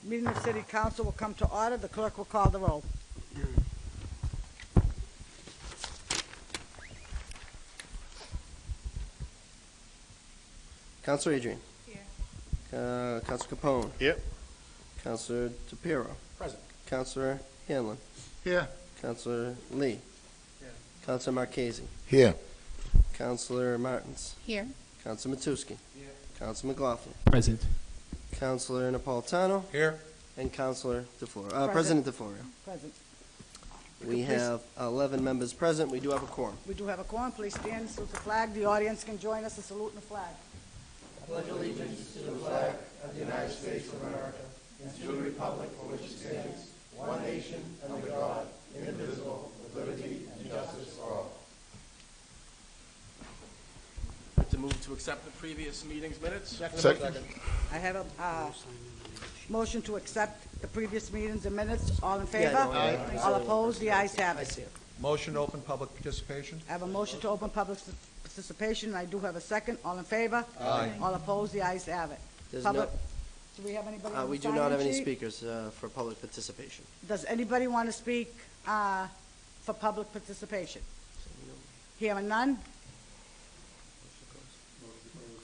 Meeting of City Council will come to order. The clerk will call the roll. Councilor Adrian. Here. Councilor Capone. Here. Councilor DePiero. Present. Councilor Hanlon. Here. Councilor Lee. Here. Councilor Marchese. Here. Councilor Martins. Here. Councilor Matusky. Here. Councilor McLaughlin. Present. Councilor Napolitano. Here. And Councilor DeFlorio. Present. President DeFlorio. Present. We have 11 members present. We do have a quorum. We do have a quorum. Please stand and salute the flag. The audience can join us in saluting the flag. To move to accept the previous meeting's minutes. Second. I have a motion to accept the previous meetings and minutes. All in favor? Aye. All opposed? The ayes have it. Motion to open public participation. I have a motion to open public participation. I do have a second. All in favor? Aye. All opposed? The ayes have it. There's Public- Do we have anybody on the We do sign-in not have any sheet? speakers for public participation. Does anybody want to speak for public participation? Hearing none,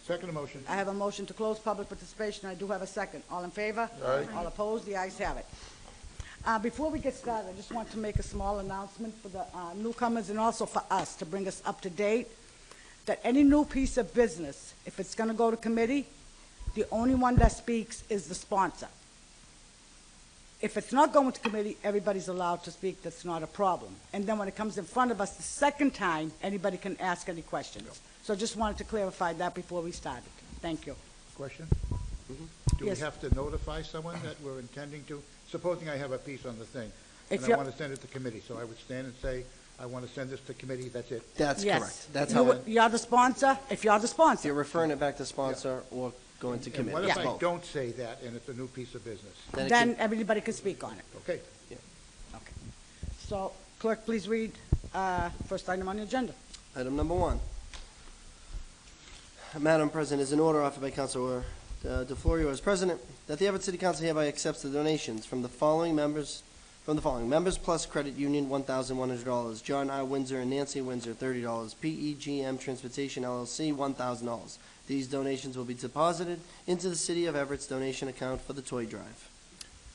Second motion. I have a motion to close public participation. I do have a second. All in favor? Aye. All opposed? The ayes have it. Before we get started, I just want to make a small announcement for the newcomers and also for us to bring us up to date, that any new piece of business, if it's going to go to committee, the only one that speaks is the sponsor. If it's not going to committee, everybody's allowed to speak. That's not a problem. And then when it comes in front of us the second time, anybody can ask any questions. So just wanted to clarify that before we started. Thank you. Question? Mm-hmm. Do we Yes. have to notify someone that we're intending to? Supposing I have a piece on the thing, If and I you're- want to send it to committee, so I would stand and say, I want to send this to committee, that's it. That's Yes. correct. That's You- how it, You're the sponsor, if you're the you're sponsor. referring it back to sponsor or going to And committee. what if It's I both. don't say that and it's a new piece of business? Then it Then can- everybody can speak on it. Okay. Okay. So, clerk, please read first item on the agenda. Item number 1. Madam President, is an order offered by Councilor DeFlorio as president that the Everett City Council hereby accepts the donations from the following members, Members Plus Credit Union, $1,100. John R. Windsor and Nancy Windsor, $30. PEGM Transportation LLC, $1,000. These donations will be deposited into the City of Everett's donation account for the toy drive.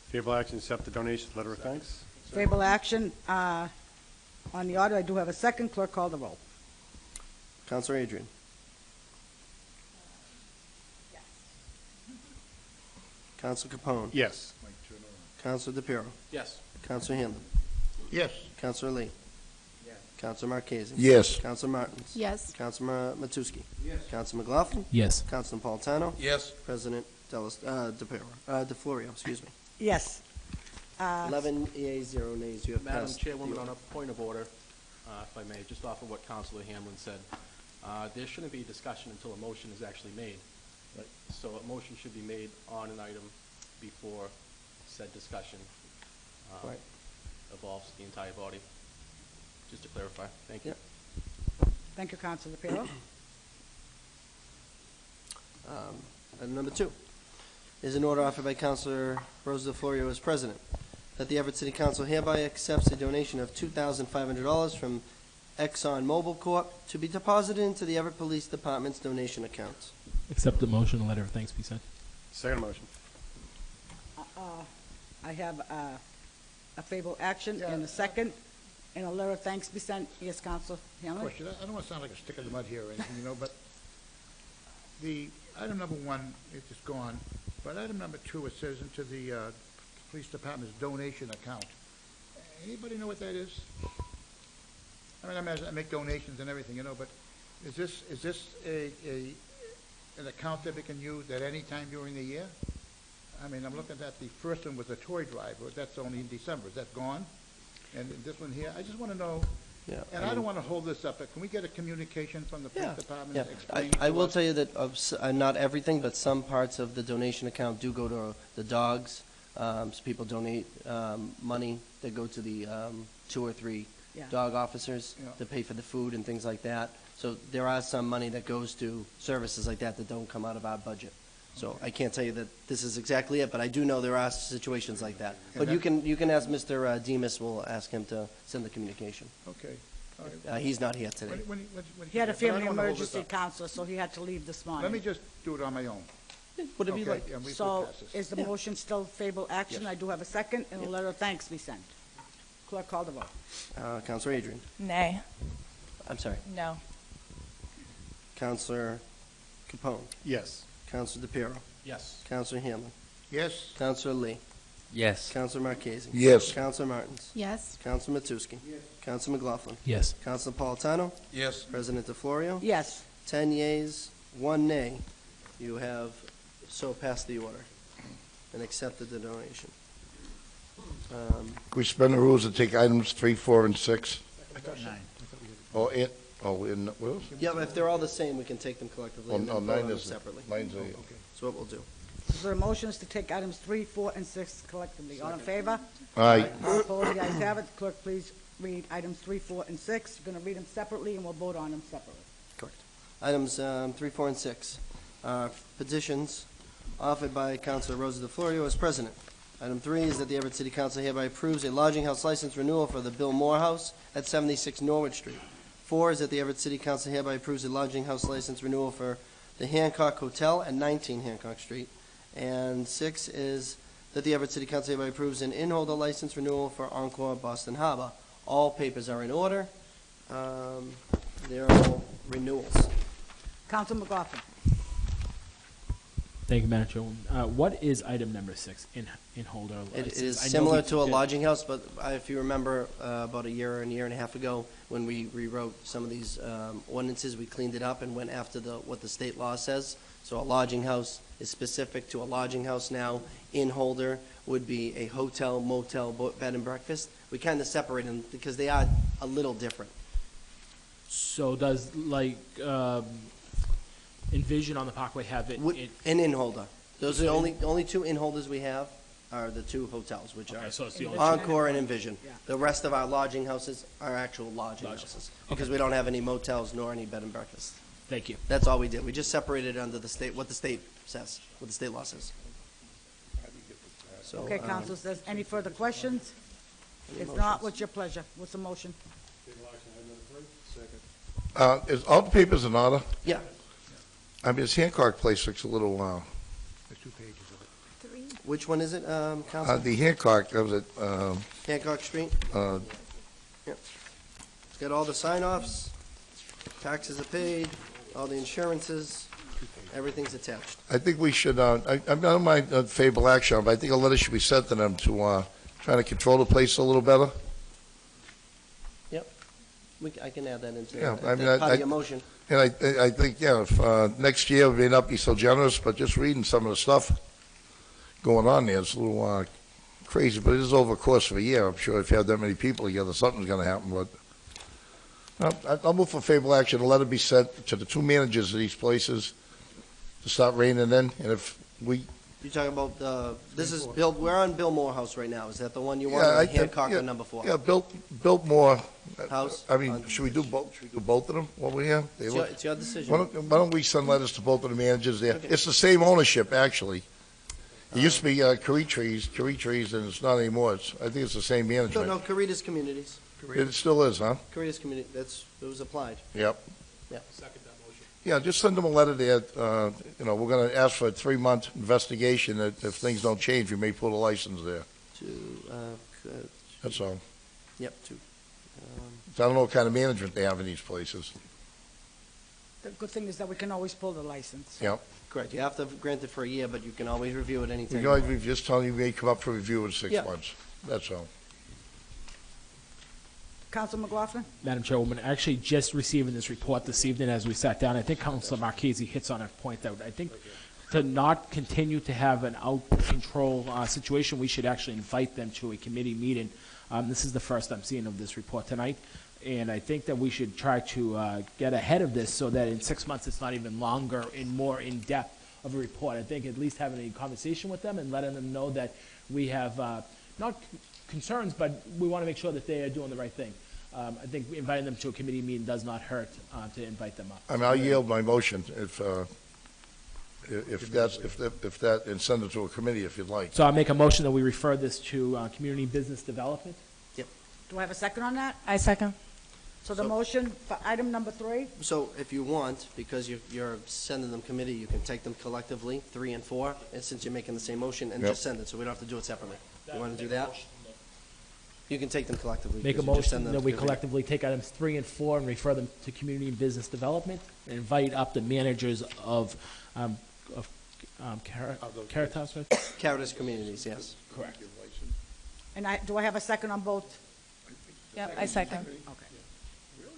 Favorable action, accept the donation, letter of thanks. Favorable action on the order. I do have a second. Clerk, call the roll. Councilor Adrian. Councilor Capone. Yes. Councilor DePiero. Yes. Councilor Hanlon. Yes. Councilor Lee. Councilor Marchese. Yes. Councilor Martins. Yes. Councilor Matusky. Yes. Councilor McLaughlin. Yes. Councilor Napolitano. Yes. President DeFlorio, excuse me. Yes. 11 yeas, 0 nays. You have Madam passed. the Chairwoman, on order. a point of order, if I may, just off of what Councilor Hamlin said, there shouldn't be discussion until a motion is actually made. Right. So a motion should be made on an item before said discussion Right. evolves the entire body. Just to clarify. Thank you. Yeah. Thank you, Councilor DePiero. Item number 2 is an order offered by Councilor Rosa DeFlorio as president that the Everett City Council hereby accepts a donation of $2,500 from Exxon Mobil Corp. to be deposited into the Everett Police Department's donation account. Accept the motion, a letter of thanks be sent. Second motion. I have a favorable action and a second, and a letter of thanks be sent. Yes, Councilor Hanlon? Question, I don't want to sound like a stick in the mud here or anything, but the item number 1 is just gone, but item number 2, it says into the police department's donation account. Anybody know what that is? I mean, I make donations and everything, but is this an account that we can use at any time during the year? I mean, I'm looking at the first one was a toy drive, but that's only in December. Is that gone? And this one here, I just want to know, Yeah. and I don't want to hold this up, but can we get a communication from the police department Yeah. explaining I to will us? tell you that not everything, but some parts of the donation account do go to the dogs. So people donate money that go to the 2 or 3 Yeah. dog officers Yeah. to pay for the food and things like that. So there are some money that goes to services like that that don't come out of our budget. So I can't tell you that this is exactly it, but I do know there are situations like that. But you can ask Mr. Demus, we'll ask him to send the communication. Okay. All right. He's not here today. He had a but I don't family wanna hold this emergency, up. counselor, so he had to leave this Let me morning. just do it on my own. Whatever you Okay, like. and we So will pass this. is the motion still favorable action? Yes. I do have a second, and a letter of thanks be sent. Clerk, call the vote. Counselor Adrian. Nay. I'm sorry. No. Counselor Capone. Yes. Counselor DePiero. Yes. Counselor Hanlon. Yes? Counselor Lee. Yes. Counselor Marchese. Yes. Counselor Martins. Yes. Counselor Matusky. Counselor McLaughlin. Yes. Counselor Napolitano. Yes. President DeFlorio. Yes. 10 yeas, 1 nay. You have so passed the order and accepted the donation. Can we suspend the rules and take items 3, 4, and 6? I thought 9. What else? Yeah, but if they're all the same, we can take them collectively and then vote on 9 them is, separately. 9's a, That's what we'll do. So the motion is to take items 3, 4, and 6 collectively. All in favor? aye. All opposed? The ayes have it. Clerk, please read items 3, 4, and 6. You're going to read them separately, and we'll vote on them separately. Correct. Items 3, 4, and 6 are petitions offered by Councilor Rosa DeFlorio as president. Item 3 is that the Everett City Council hereby approves a lodging house license renewal for the Bill Moore House at 76 Norwood Street. 4 is that the Everett City Council hereby approves a lodging house license renewal for the Hancock Hotel at 19 Hancock Street. And 6 is that the Everett City Council hereby approves an in-holder license renewal for Encore Boston Harbor. All papers are in order. They're all renewals. Counsel McLaughlin. Thank you, Madam Chairwoman. What is item number 6 in holder? It license? is I know similar we to a did- lodging house, but if you remember, about a year and a half ago, when we rewrote some of these ordinances, we cleaned it up and went after what the state law says. So a lodging house is specific to a lodging house now. In holder would be a hotel, motel, bed and breakfast. We kind of separate them because they are a little different. So does, Envision on the Parkway have it? An in holder. Those are the only 2 in holders we have are the 2 hotels, which Okay, are so it's the only. Encore and Envision. Yeah. The rest of our lodging houses are actual lodging houses, because we don't have any motels nor any bed and breakfasts. Thank you. That's all we did. We just separated it under the state, what the state says, what the state law says. So, Okay, counsel, says any further questions? If not, what's your pleasure? What's the motion? Is all the papers in order? Yeah, I mean, this Hancock place looks a little, There's 2 pages of it. which one is it, Council? the Hancock, that was it, Hancock Street? Yep. It's got all the sign-offs, taxes are paid, all the insurances, everything's attached. I think we should, I don't mind favorable action, but I think a letter should be sent to them to, try to control the place a little better. Yep. I can add that into, Yeah, I mean, that part I- of your motion. And I think, yeah, if, next year we may not be so generous, but just reading some of the stuff going on there, it's a little, crazy, but it is over a course of a year. I'm sure if you have that many people together, something's gonna happen, but, I'll move for favorable action. A letter be sent to the 2 managers of these places to start reining in, and if we, You're talking about, this is Bill, we're on Bill Moore House right now. Is that the one you want, Yeah, or I- Hancock yeah, or number 4? yeah, built more. House? I mean, should we do both of them while we're here? They look- It's your decision. Why don't we send letters to both of the managers there? Okay. It's the same ownership, actually. It used to be Curry Trees, and it's not anymore. I think it's the same No, management. no, Caritas Communities. It still is, huh? Caritas Community, it was applied. Yep. Second that motion. Yeah, just send them a letter there. We're going to ask for a 3-month investigation. If things don't change, we may pull a license there. That's all. Yep, I don't know what kind of management they have in these places. The good thing is that we can always pull the license. Yep. correct. You have to grant it for a year, but you can always review it We anytime. can you always want. just tell you may come up for review in 6 Yeah. months. That's all. Counsel McLaughlin? Madam Chairwoman, actually just receiving this report this evening as we sat down, I think Councilor Marchese hits on a point that I think to not continue to have an out-of-control situation, we should actually invite them to a committee meeting. This is the first I'm seeing of this report tonight, and I think that we should try to get ahead of this so that in 6 months it's not even longer and more in-depth of a report. I think at least having a conversation with them and letting them know that we have not concerns, but we want to make sure that they are doing the right thing. I think inviting them to a committee meeting does not hurt to invite them up. I mean, I'll yield my motion if and send it to a committee if you'd like. So I'll make a motion that we refer this to Community Business Development. Do I have a second on that? I second. So the motion for item number 3, So if you want, because you're sending them committee, you can take them collectively, 3 and 4, and since you're making the same motion, and Yep. just send it, so we don't have to do it separately. You want to do that? You can take them collectively. Make a because you just send motion them that we to committee. collectively take items 3 and 4 and refer them to Community and Business Development, and invite up the managers of Caritas, right? Caritas Communities, yes. Correct. and do I have a second on both? Yep, I second. Okay.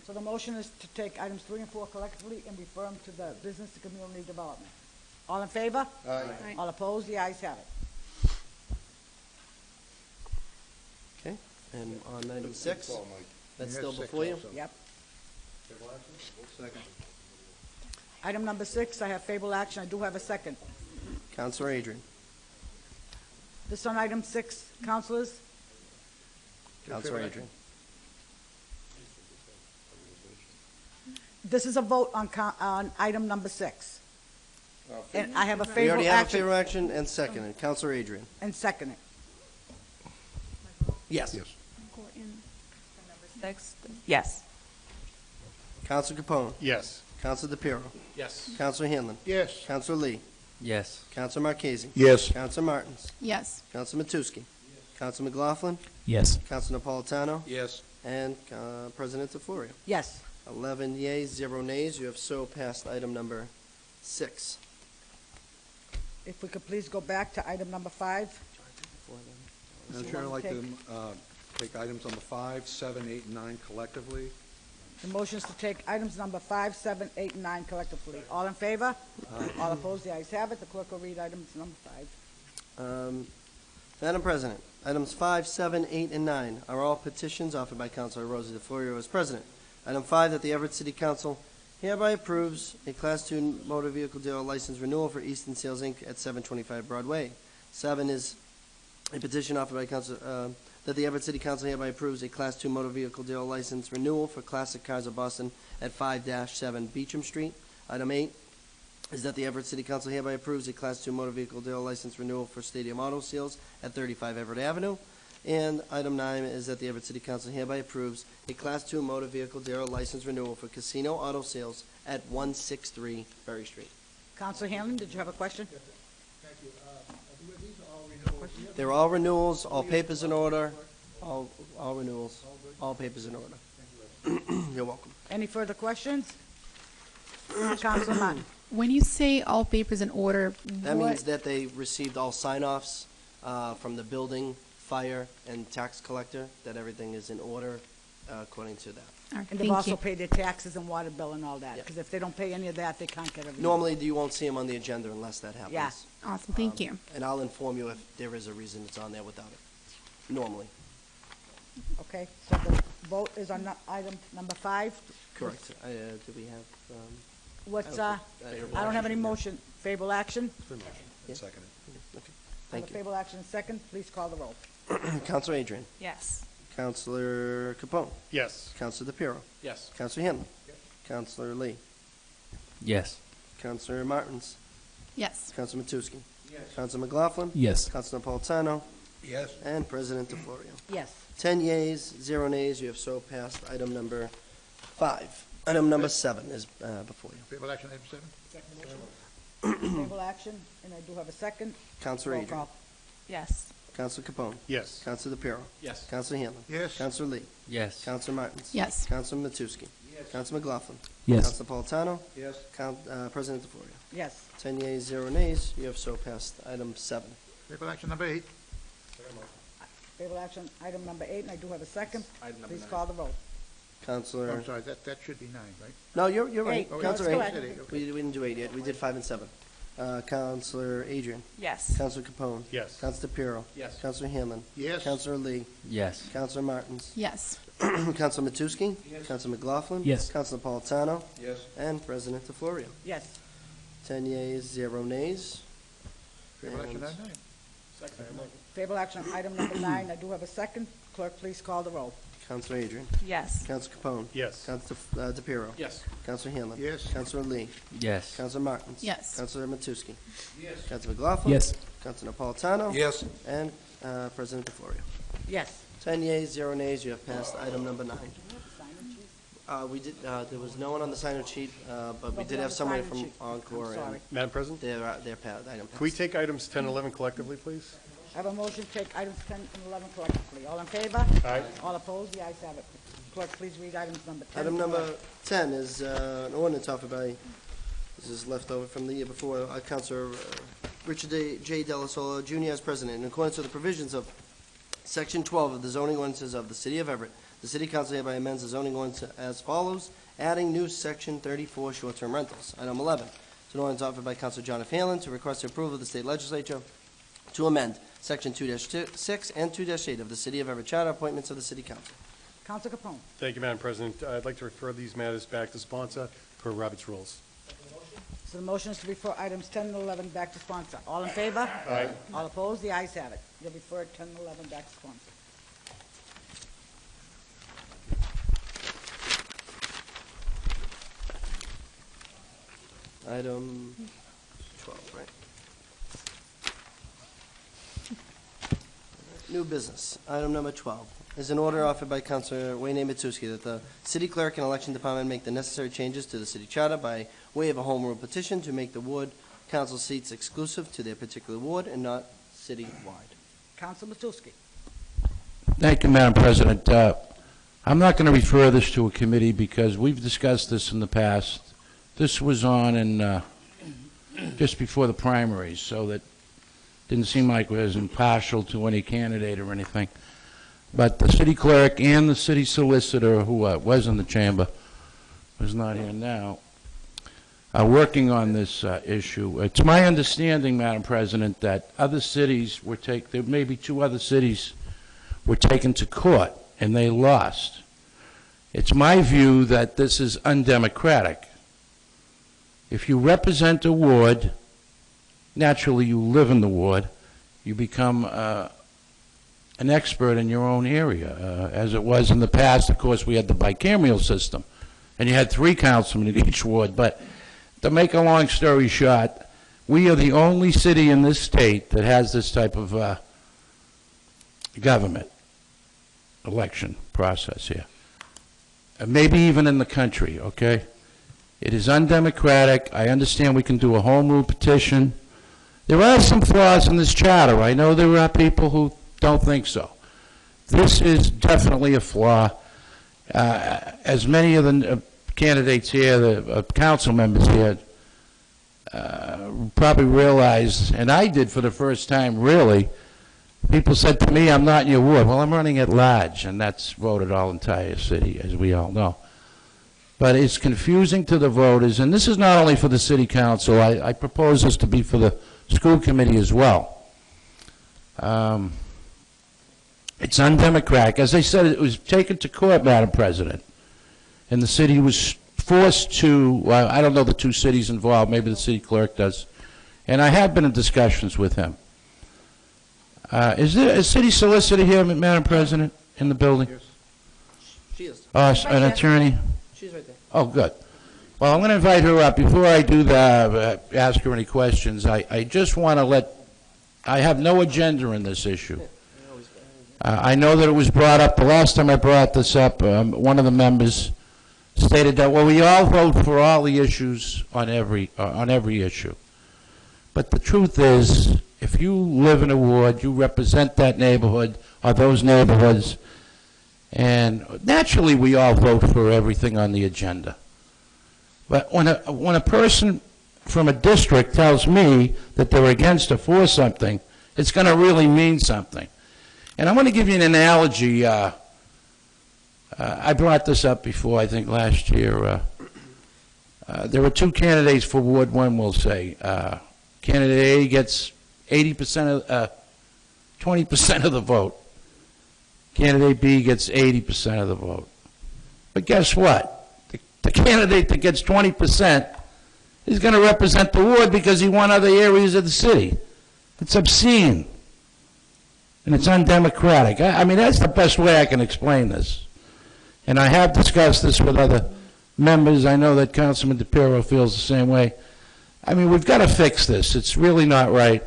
So the motion is to take items 3 and 4 collectively and refer them to the Business and Community Development. All in favor? Aye. All opposed? The ayes have it. Okay, and on item 6, that's Yeah, still 6 before you? also. Yep. Item number 6, I have favorable action. I do have a second. Counselor Adrian. This on item 6, councilors? Counselor Adrian. This is a vote on item number 6. And I have a We favorable already have a action favorable action and seconded. Counselor Adrian. and second it. Yes. Yes. Six, yes. Counselor Capone. Yes. Counselor DePiero. Yes. Counselor Hanlon. Yes. Counselor Lee. Yes. Counselor Marchese. Yes. Counselor Martins. Yes. Counselor Matusky. Counselor McLaughlin. Yes. Counselor Napolitano. Yes. And President DeFlorio. Yes. 11 yeas, 0 nays. You have so passed item number 6. If we could please go back to item number 5. Madam Chair, I'd like to take items number 5, 7, 8, and 9 collectively. The motion is to take items number 5, 7, 8, and 9 collectively. All in favor? All opposed? The ayes have it. The clerk will read items number 5. Madam President, items 5, 7, 8, and 9 are all petitions offered by Councilor Rosa DeFlorio as president. Item 5, that the Everett City Council hereby approves a Class 2 motor vehicle dealer license renewal for Easton Sales, Inc. at 725 Broadway. 7 is a petition offered by Council, that the Everett City Council hereby approves a Class 2 motor vehicle dealer license renewal for Classic Cars of Boston at 5-7 Beecham Street. Item 8 is that the Everett City Council hereby approves a Class 2 motor vehicle dealer license renewal for Stadium Auto Sales at 35 Everett Avenue. And item 9 is that the Everett City Council hereby approves a Class 2 motor vehicle dealer license renewal for Casino Auto Sales at 163 Berry Street. Councilor Hanlon, did you have a question? Thank you. Were these all renewals? They're all renewals, all papers in order, all renewals, all papers in order. You're welcome. Any further questions? Councilor Martin? When you say all papers in order, That means what, that they received all sign-offs from the building, fire, and tax collector, that everything is in order according to that. all right, And they've thank also you. paid their taxes and water bill and all that, Yeah. because if they don't pay any of that, they can't get a renewal. Normally, you won't see them on the agenda unless that happens. Yeah. Awesome, thank you. And I'll inform you if there is a reason it's on there without it, normally. Okay, so the vote is on item number 5. Correct. Do we have, What's, I I don't have any motion. Favorable action? Yeah. Second. Thank On the you. favorable action second, please call the roll. Counselor Adrian. Yes. Counselor Capone. Yes. Counselor DePiero. Yes. Counselor Hanlon. Counselor Lee. Yes. Counselor Martins. Yes. Counselor Matusky. Counselor McLaughlin. Yes. Counselor Napolitano. Yes. And President DeFlorio. Yes. 10 yeas, 0 nays. You have so passed item number 5. Item number 7 is before you. Favorable action, item 7? Favorable action, and I do have a second. Counselor Roll Adrian. call. Yes. Counselor Capone. Yes. Counselor DePiero. Yes. Counselor Hanlon. Yes. Counselor Lee. Yes. Counselor Martins. Yes. Counselor Matusky. Counselor McLaughlin. Yes. Counselor Napolitano. Yes. President DeFlorio. Yes. 10 yeas, 0 nays. You have so passed item 7. Favorable action, number 8? Favorable action, item number 8, and I do have a second. Item number Please 9. call the roll. Counselor. I'm sorry, that should be 9, right? No, you're right. 8. Counselor Go 8. ahead. We didn't do 8 yet. We did 5 and 7. Counselor Adrian. Yes. Counselor Capone. Yes. Counselor DePiero. Yes. Counselor Hanlon. Yes. Counselor Lee. Yes. Counselor Martins. Yes. Counselor Matusky. Counselor McLaughlin. Yes. Counselor Napolitano. Yes. And President DeFlorio. Yes. 10 yeas, 0 nays. Favorable action, And- item 9? Favorable action, item number 9, I do have a second. Clerk, please call the roll. Counselor Adrian. Yes. Counselor Capone. Yes. Counselor DePiero. Yes. Counselor Hanlon. Yes. Counselor Lee. Yes. Counselor Martins. Yes. Counselor Matusky. Yes. Counselor McLaughlin. Yes. Counselor Napolitano. Yes. And President DeFlorio. Yes. 10 yeas, 0 nays, you have passed item number 9. We did, there was no one on the sign-up sheet, but we did have somebody from Encore, I'm sorry. and Madam President, their item can we passed. take items 10 and 11 collectively, please? I have a motion to take items 10 and 11 collectively. All in favor? Aye. All opposed? The ayes have it. Clerk, please read items number 10. Item and number 11. 10 is an ordinance offered by, this is left over from the year before, Councilor Richard J. Delasola Jr. as president. In accordance with the provisions of Section 12 of the zoning ordinances of the City of Everett, the City Council hereby amends the zoning ordinance as follows, adding new Section 34 short-term rentals. Item 11, it's an ordinance offered by Councilor John F. Hanlon to request the approval of the state legislature to amend Section 2-6 and 2-8 of the City of Everett Charter appointments of the City Council. Counselor Capone. Thank you, Madam President. I'd like to refer these matters back to sponsor per Robert's rules. So the motion is to refer items 10 and 11 back to sponsor. All in favor? Aye. All opposed? The ayes have it. You'll refer 10 and 11 back to sponsor. Item 12, right? New business. Item number 12 is an order offered by Councilor Wayne A. Matusky that the city clerk and election department make the necessary changes to the city charter by way of a home rule petition to make the ward council seats exclusive to their particular ward and not city-wide. Counselor Matusky. Thank you, Madam President. I'm not going to refer this to a committee because we've discussed this in the past. This was on in just before the primaries, so that didn't seem like it was impartial to any candidate or anything. But the city clerk and the city solicitor, who was in the chamber, who's not here now, are working on this issue. It's my understanding, Madam President, that other cities were there may be 2 other cities were taken to court, and they lost. It's my view that this is undemocratic. If you represent a ward, naturally you live in the ward, you become an expert in your own area. As it was in the past, of course, we had the bicameral system, and you had 3 councilmen in each ward. But to make a long story short, we are the only city in this state that has this type of government election process here. Maybe even in the country, okay? It is undemocratic. I understand we can do a home rule petition. There are some flaws in this charter. I know there are people who don't think so. This is definitely a flaw. As many of the candidates here, the council members here, probably realize, and I did for the first time, really, people said to me, I'm not in your ward. Well, I'm running at large, and that's voted all entire city, as we all know. But it's confusing to the voters, and this is not only for the city council. I propose this to be for the school committee as well. It's undemocratic. As I said, it was taken to court, Madam President, and the city was forced to, well, I don't know the 2 cities involved, maybe the city clerk does, and I have been in discussions with him. Is there a city solicitor here, Madam President, in the building? Yes. She is. An attorney? She's right there. Oh, good. Well, I'm going to invite her up. Before I do that, ask her any questions, I just want to I have no agenda in this issue. I know that it was brought up, the last time I brought this up, one of the members stated that, well, we all vote for all the issues on every issue. But the truth is, if you live in a ward, you represent that neighborhood or those neighborhoods, and naturally we all vote for everything on the agenda. But when a person from a district tells me that they're against or for something, it's going to really mean something. And I'm going to give you an analogy. I brought this up before, I think last year. There were 2 candidates for Ward 1, we'll say. Candidate A gets 20% of the vote. Candidate B gets 80% of the vote. But guess what? The candidate that gets 20% is going to represent the ward because he won other areas of the city. It's obscene. And it's undemocratic. I mean, that's the best way I can explain this. and I have discussed this with other members. I know that Councilman DePiero feels the same way. I mean, we've got to fix this. It's really not right.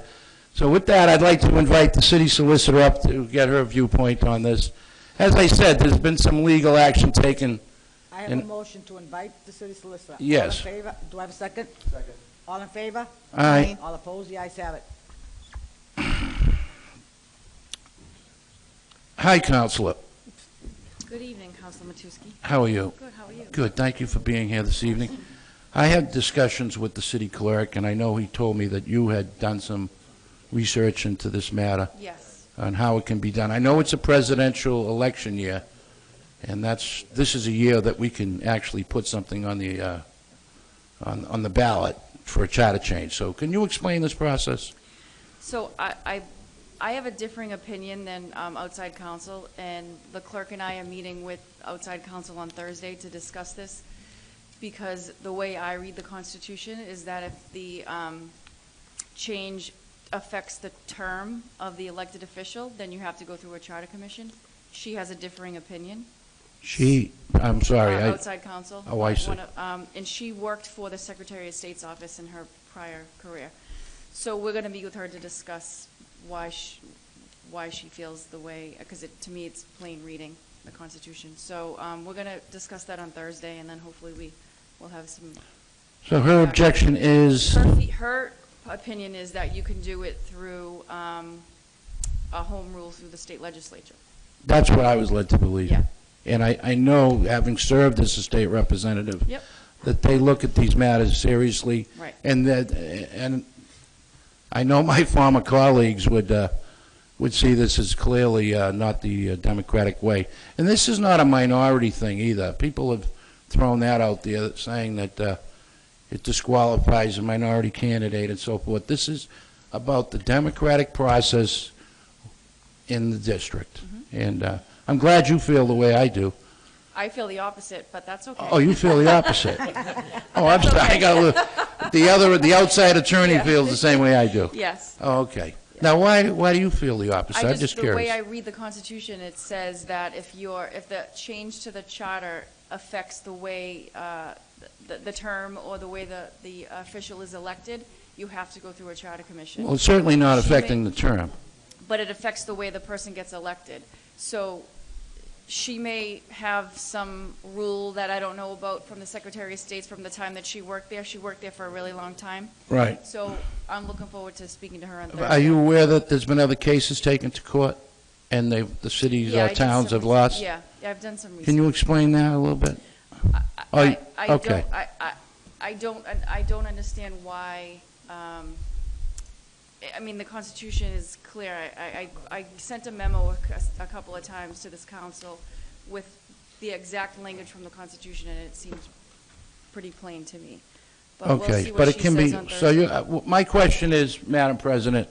So with that, I'd like to invite the city solicitor up to get her viewpoint on this. As I said, there's been some legal action taken. I have a motion to invite the city solicitor. Yes. All in favor? Do I have a second? Second. All in favor? Aye. All opposed? The ayes have it. Hi, Counselor. Good evening, Councilor Matusky. How are you? Good, how are you? Good. Thank you for being here this evening. I had discussions with the city clerk, and I know he told me that you had done some research into this matter Yes. on how it can be done. I know it's a presidential election year, and this is a year that we can actually put something on the on the ballot for a charter change. So can you explain this process? So I have a differing opinion than outside counsel, and the clerk and I are meeting with outside counsel on Thursday to discuss this, because the way I read the Constitution is that if the change affects the term of the elected official, then you have to go through a charter commission. She has a differing opinion. I'm sorry. Outside counsel. Oh, I see. And she worked for the Secretary of State's office in her prior career. So we're going to meet with her to discuss why she feels the way, because to me it's plain reading the Constitution. So we're going to discuss that on Thursday, and then hopefully we will have some. So her objection is? Her opinion is that you can do it through a home rule through the state legislature. That's what I was led to believe. Yeah. And I know, having served as a state representative, Yep. that they look at these matters seriously. Right. And I know my former colleagues would see this as clearly not the democratic way. And this is not a minority thing either. People have thrown that out there, saying that it disqualifies a minority candidate and so forth. This is about the democratic process in the district. And I'm glad you feel the way I do. I feel the opposite, but that's okay. Oh, you feel the opposite. Oh, I'm sorry. I got a little, the outside attorney feels the same way I do. Yes. Oh, okay. Now, why do you feel the opposite? I'm just the way curious. I read the Constitution, it says that if the change to the charter affects the way the term or the way the official is elected, you have to go through a charter commission. Well, it's certainly not affecting the term. But it affects the way the person gets elected. So she may have some rule that I don't know about from the Secretary of State from the time that she worked there. She worked there for a really long time. Right. So I'm looking forward to speaking to her on Thursday. Are you aware that there's been other cases taken to court and the cities Yeah, I or did tons some have lost? Yeah, I've done some research. Can you explain that a little bit? Okay. I don't understand why. I mean, the Constitution is clear. I sent a memo a couple of times to this council with the exact language from the Constitution, and it seems pretty plain to me. But we'll Okay, see but what it she can says be, on so Thursday. my question is, Madam President,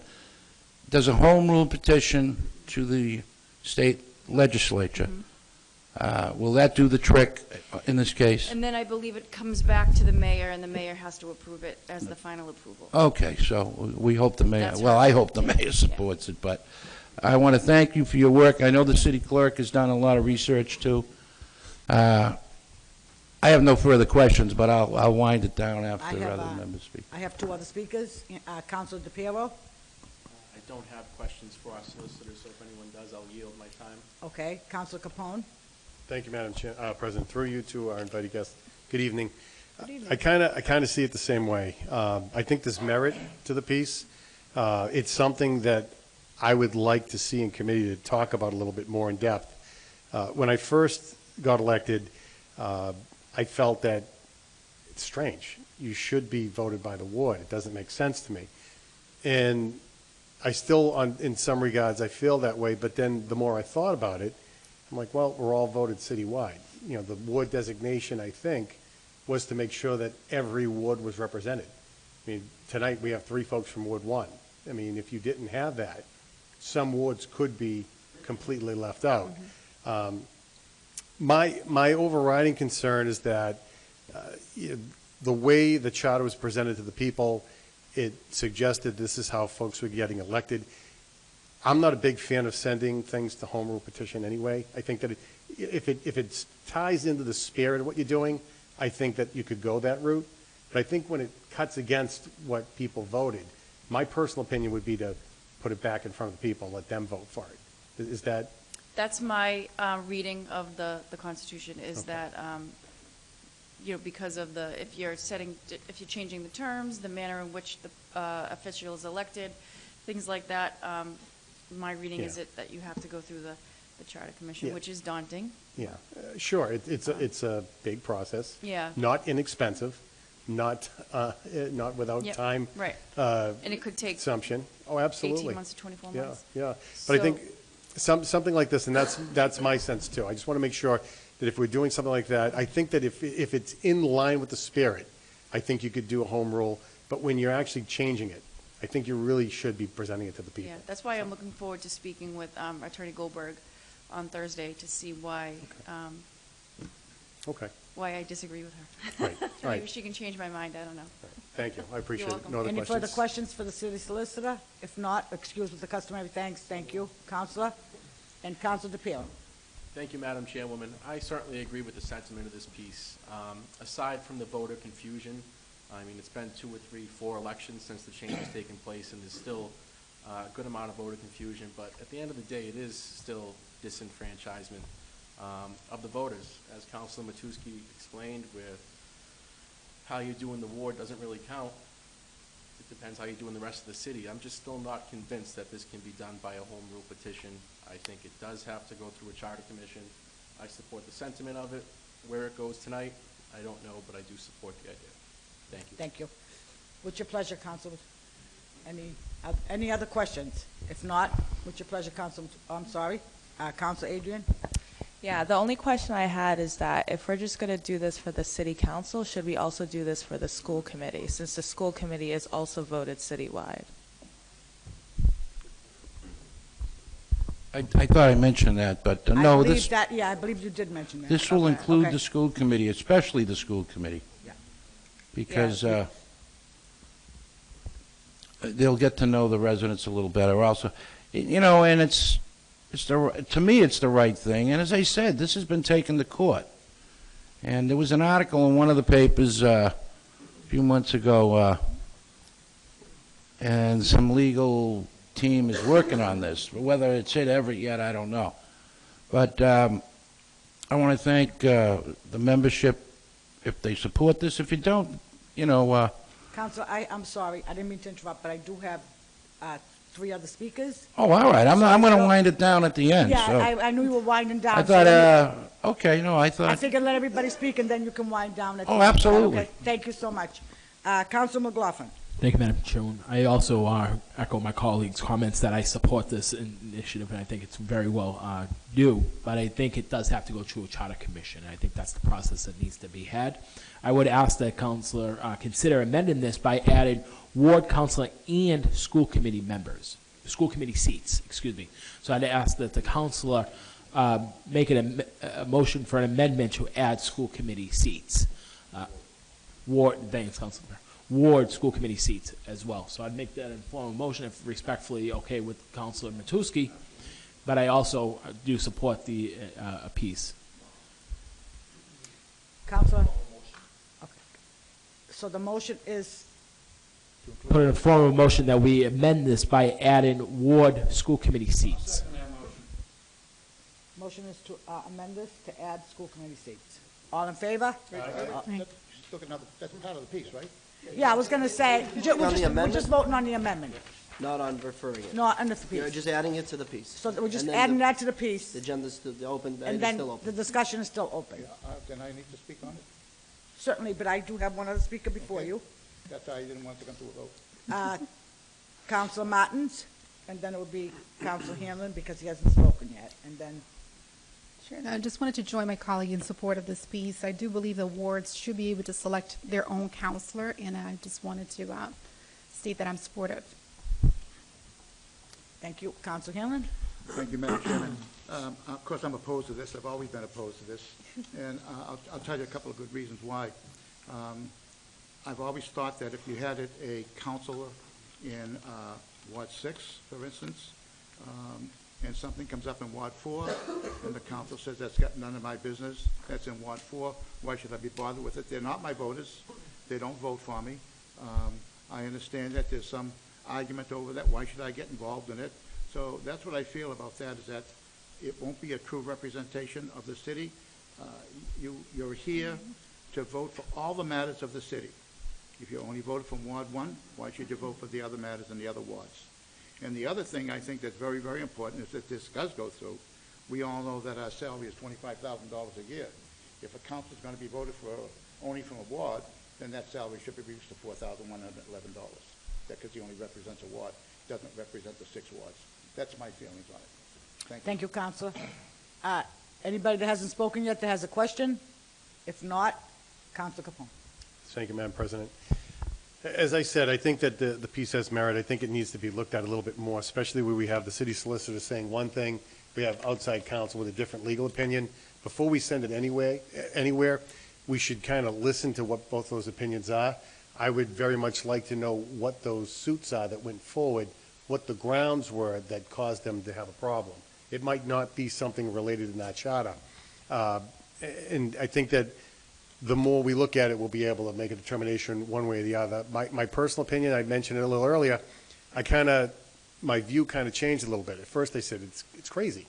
does a home rule petition to the state legislature, will that do the trick in this case? And then I believe it comes back to the mayor, and the mayor has to approve it as the final approval. Okay, so we hope the mayor, That's well, right. I hope the mayor supports it, but I want to thank you for your work. I know the city clerk has done a lot of research, too. I have no further questions, but I'll wind it down after other members speak. I have two other speakers. Councilor DePiero? I don't have questions for our solicitors, so if anyone does, I'll yield my time. Okay. Councilor Capone? Thank you, Madam President. Through you to our invited guests. Good evening. Good evening. I kind of see it the same way. I think there's merit to the piece. It's something that I would like to see in committee to talk about a little bit more in depth. When I first got elected, I felt that it's strange. You should be voted by the ward. It doesn't make sense to me. And I still, in some regards, I feel that way. But then the more I thought about it, I'm like, well, we're all voted citywide. You know, the ward designation, I think, was to make sure that every ward was represented. I mean, tonight we have 3 folks from Ward 1. I mean, if you didn't have that, some wards could be completely left out. My overriding concern is that the way the charter was presented to the people, it suggested this is how folks were getting elected. I'm not a big fan of sending things to home rule petition anyway. I think that if it ties into the spirit of what you're doing, I think that you could go that route. But I think when it cuts against what people voted, my personal opinion would be to put it back in front of the people and let them vote for it. Is that? That's my reading of the Constitution, is Okay. that, you know, because of if you're changing the terms, the manner in which the official is elected, things like that, my reading is Yeah. that you have to go through the Charter Commission, Yeah. which is daunting. Yeah, sure, it's a big process. Yeah. Not inexpensive, not without Yep, time. right. uh, And it could take Consumption, oh, absolutely. 18 months to 24 Yeah, months. yeah, but I think So- something like this, and that's my sense too. I just want to make sure that if we're doing something like that, I think that if it's in line with the spirit, I think you could do a home rule, but when you're actually changing it, I think you really should be presenting it to the people. Yeah, that's why I'm looking forward to speaking with Attorney Goldberg on Thursday to see why, Okay, why I disagree with her. right, So right. maybe she can change my mind, I don't know. Thank you, I appreciate it. welcome. No other Any questions? further questions for the city solicitor? If not, excuse with the customary thanks. Thank you, Counselor. And Counselor DePiero. Thank you, Madam Chairwoman. I certainly agree with the sentiment of this piece. Aside from the voter confusion, I mean, it's been 2 or 3, 4 elections since the change has taken place, and there's still a good amount of voter confusion. But at the end of the day, it is still disenfranchisement of the voters. As Councilor Matusky explained, with how you do in the ward doesn't really count. It depends how you do in the rest of the city. I'm just still not convinced that this can be done by a home rule petition. I think it does have to go through a charter commission. I support the sentiment of it. Where it goes tonight, I don't know, but I do support the idea. Thank you. Thank you. What's your pleasure, Counselor? Any other questions? If not, what's your pleasure, Counselor? I'm sorry, Counselor Adrian? Yeah, the only question I had is that if we're just going to do this for the city council, should we also do this for the school committee, since the school committee is also voted citywide? I thought I mentioned that, but no, this, I believe you did mention that. this will Okay, include okay. the school committee, especially the school committee. Yeah. Because they'll get to know the residents a little better also. You know, and to me, it's the right thing. And as I said, this has been taken to court. And there was an article in one of the papers a few months ago, and some legal team is working on this. Whether it's hit Everett yet, I don't know. But I want to thank the membership if they support this. If you don't, you know... Counselor, I'm sorry, I didn't mean to interrupt, but I do have 3 other speakers. Oh, all right. I'm going to wind it down at the end. Yeah, so. I knew you were winding down. I so let thought, okay, no, I I thought... figured let everybody speak, and then you can wind down at the Oh, end. absolutely. Okay, thank you so much. Counselor McLaughlin. Thank you, Madam Chairwoman. I also echo my colleagues' comments that I support this initiative, and I think it's very well due, but I think it does have to go through a charter commission, and I think that's the process that needs to be had. I would ask that Councilor consider amending this by adding ward councilor and school committee members, school committee seats, excuse me. So I'd ask that the councilor make a motion for an amendment to add school committee seats. Thanks, Councilor. Ward school committee seats as well. So I'd make that in form of motion, if respectfully okay with Councilor Matusky, but I also do support the piece. Counselor? Okay. So the motion is, Put in a form of motion that we amend this by adding ward school committee seats. motion is to amend this to add school committee seats. All in favor? That's part of the piece, right? Yeah, I was going to say, On the we're amendment? just voting on the amendment, Not on referring it. not on the You're piece. just adding it to the piece. So we're just And then adding the- that to the piece, The agenda's still open, and it's then still the open. discussion is still open. Then I need to speak on it? Certainly, but I do have one other speaker before Okay. you. That's why I didn't want to come to a vote. Counselor Martins, and then it would be Counselor Hanlon, because he hasn't spoken yet, and then, Sure. I just wanted to join my colleague in support of this piece. I do believe the wards should be able to select their own counselor, and I just wanted to state that I'm supportive. thank you. Counselor Hanlon? Thank you, Madam Chairman. Of course, I'm opposed to this. I've always been opposed to this. And I'll tell you a couple of good reasons why. I've always thought that if you had a counselor in Ward 6, for instance, and something comes up in Ward 4, and the council says that's got none of my business, that's in Ward 4, why should I be bothered with it? They're not my voters, they don't vote for me. I understand that there's some argument over that, why should I get involved in it? So that's what I feel about that, is that it won't be a true representation of the city. You're here to vote for all the matters of the city. If you only voted from Ward 1, why should you vote for the other matters in the other wards? And the other thing I think that's very, very important is that this does go through. We all know that our salary is $25,000 a year. If a council is going to be voted for only from a ward, then that salary should be reduced to $4,111. Because he only represents a ward, doesn't represent the 6 wards. That's my feelings on it. Thank you, Counselor. Anybody that hasn't spoken yet that has a question? If not, Counselor Capone. Thank you, Madam President. As I said, I think that the piece has merit. I think it needs to be looked at a little bit more, especially where we have the city solicitor saying one thing, we have outside counsel with a different legal opinion. Before we send it anywhere, we should kind of listen to what both those opinions are. I would very much like to know what those suits are that went forward, what the grounds were that caused them to have a problem. It might not be something related in that charter. And I think that the more we look at it, we'll be able to make a determination one way or the other. My personal opinion, I mentioned it a little earlier, my view kind of changed a little bit. At first I said, it's crazy.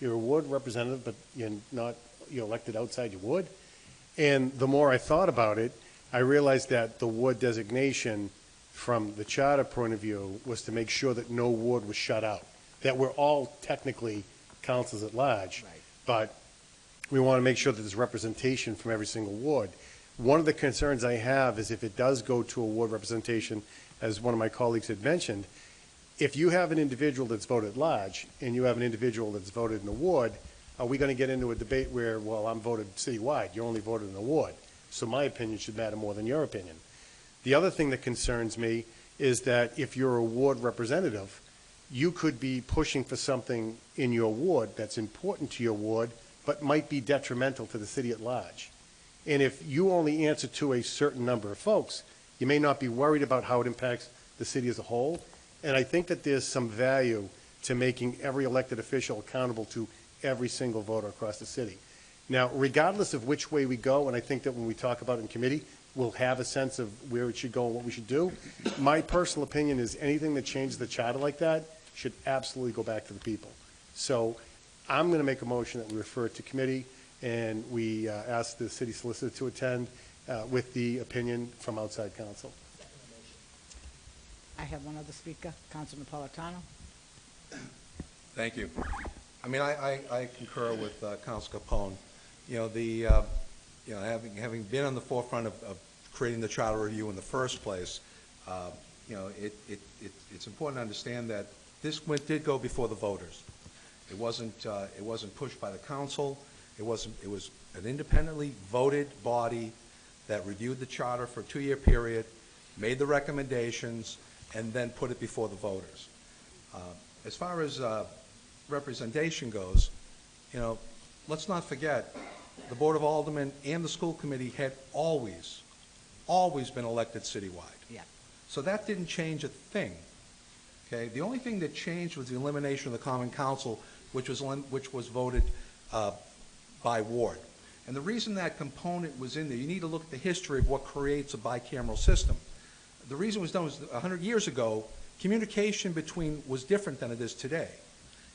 You're a ward representative, but you're elected outside your ward. And the more I thought about it, I realized that the ward designation from the charter point of view was to make sure that no ward was shut out, that we're all technically councils at large, but we want to make sure that there's representation from every single ward. One of the concerns I have is if it does go to a ward representation, as one of my colleagues had mentioned, if you have an individual that's voted at large and you have an individual that's voted in a ward, are we going to get into a debate where, well, I'm voted citywide, you're only voted in a ward, so my opinion should matter more than your opinion? The other thing that concerns me is that if you're a ward representative, you could be pushing for something in your ward that's important to your ward, but might be detrimental to the city at large. And if you only answer to a certain number of folks, you may not be worried about how it impacts the city as a whole. And I think that there's some value to making every elected official accountable to every single voter across the city. Now, regardless of which way we go, and I think that when we talk about it in committee, we'll have a sense of where it should go and what we should do. My personal opinion is anything that changes the charter like that should absolutely go back to the people. So I'm going to make a motion that we refer it to committee and we ask the city solicitor to attend with the opinion from outside counsel. I have one other speaker, Councilor Napolitano. Thank you. I mean, I concur with Council Capone. Having been on the forefront of creating the charter review in the first place, it's important to understand that this did go before the voters. It wasn't pushed by the council. It was an independently voted body that reviewed the charter for a 2-year period, made the recommendations, and then put it before the voters. As far as representation goes, let's not forget the Board of Aldermen and the school committee had always been elected citywide. Yeah. So that didn't change a thing. Okay, the only thing that changed was the elimination of the Common Council, which was voted by ward. And the reason that component was in there, you need to look at the history of what creates a bicameral system. The reason it was done was 100 years ago, communication was different than it is today.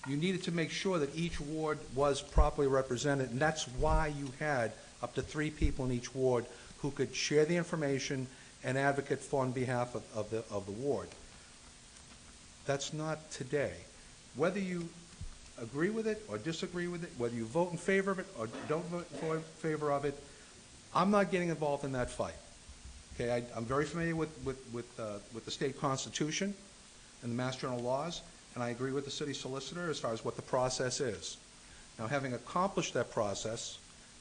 You needed to make sure that each ward was properly represented, and that's why you had up to 3 people in each ward who could share the information and advocate for on behalf of the ward. That's not today. Whether you agree with it or disagree with it, whether you vote in favor of it or don't vote in favor of it, I'm not getting involved in that fight. Okay, I'm very familiar with the state constitution and the Mass General laws, and I agree with the city solicitor as far as what the process is. Now, having accomplished that process,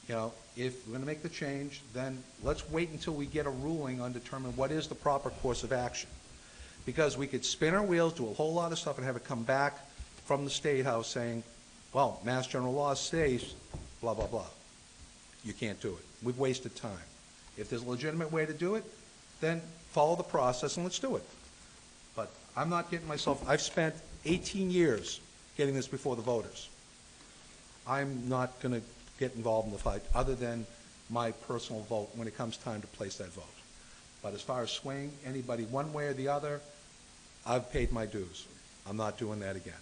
if we're going to make the change, then let's wait until we get a ruling on determining what is the proper course of action. Because we could spin our wheels, do a whole lot of stuff, and have it come back from the State House saying, well, Mass General law states, blah, blah, blah. You can't do it. We've wasted time. If there's a legitimate way to do it, then follow the process and let's do it. But I'm not getting myself, I've spent 18 years getting this before the voters. I'm not going to get involved in the fight, other than my personal vote when it comes time to place that vote. But as far as swaying anybody one way or the other, I've paid my dues. I'm not doing that again.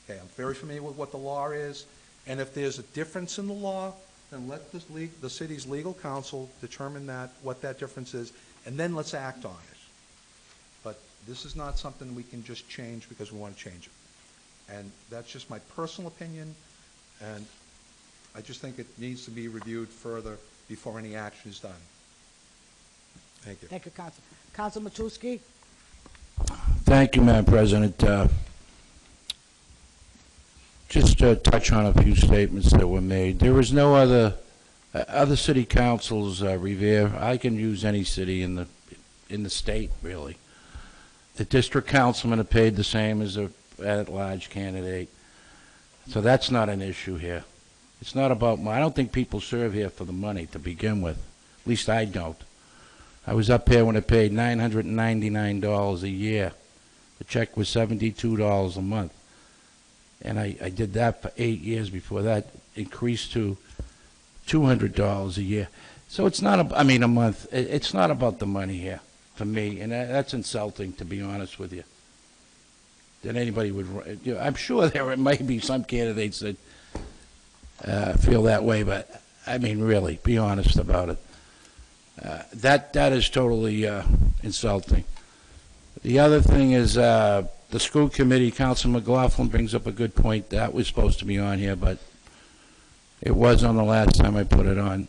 Okay, I'm very familiar with what the law is, and if there's a difference in the law, then let the city's legal counsel determine what that difference is, and then let's act on it. But this is not something we can just change because we want to change it. And that's just my personal opinion, and I just think it needs to be reviewed further before any action is done. Thank you. Thank you, Counsel. Counsel Matusky? Thank you, Madam President. Just to touch on a few statements that were made. There was no other city councils, Revere. I can use any city in the state, really. The district councilmen are paid the same as a at-large candidate. So that's not an issue here. It's not about money. I don't think people serve here for the money to begin with. At least I don't. I was up here when it paid $999 a year. The check was $72 a month. And I did that for 8 years before that increased to $200 a year. So it's not, a month. It's not about the money here for me, and that's insulting, to be honest with you. That anybody would, I'm sure there might be some candidates that feel that way, but really, be honest about it. That is totally insulting. The other thing is the school committee, Council McLaughlin brings up a good point. That was supposed to be on here, but it was on the last time I put it on.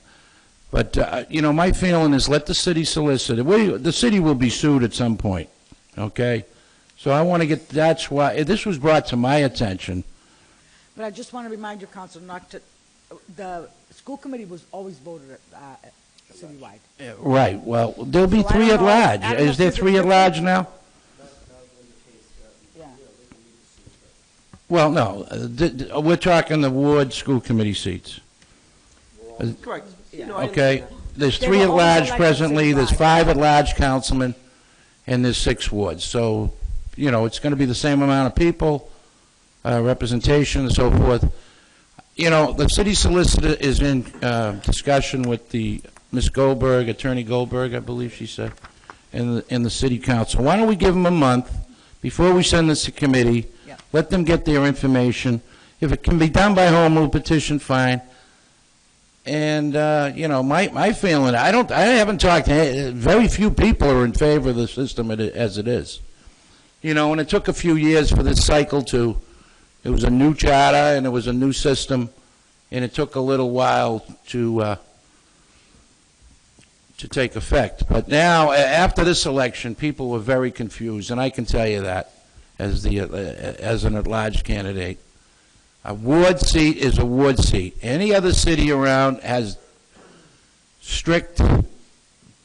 But, my feeling is let the city solicit. The city will be sued at some point, okay? So I want to that's why, this was brought to my attention. But I just want to remind you, Counsel, the school committee was always voted citywide. Right, well, there'll be So I three don't at know- large. I don't know Is there if three it's at large now? Yeah. Well, no, we're talking the ward school committee seats. Correct. Okay, there's They three were at always large elected presently, there's citywide. 5 at large councilmen, and there's 6 wards. So, it's going to be the same amount of people, representation and so forth. The city solicitor is in discussion with Ms. Goldberg, Attorney Goldberg, I believe she said, in the city council. Why don't we give them a month before we send this to committee? Yeah. Let them get their information. If it can be done by home rule petition, fine. And, my feeling, I haven't talked to, very few people are in favor of the system as it is. And it took a few years for this cycle it was a new charter and it was a new system, and it took a little while to take effect. But now, after this election, people were very confused, and I can tell you that as an at-large candidate. A ward seat is a ward seat. Any other city around has strict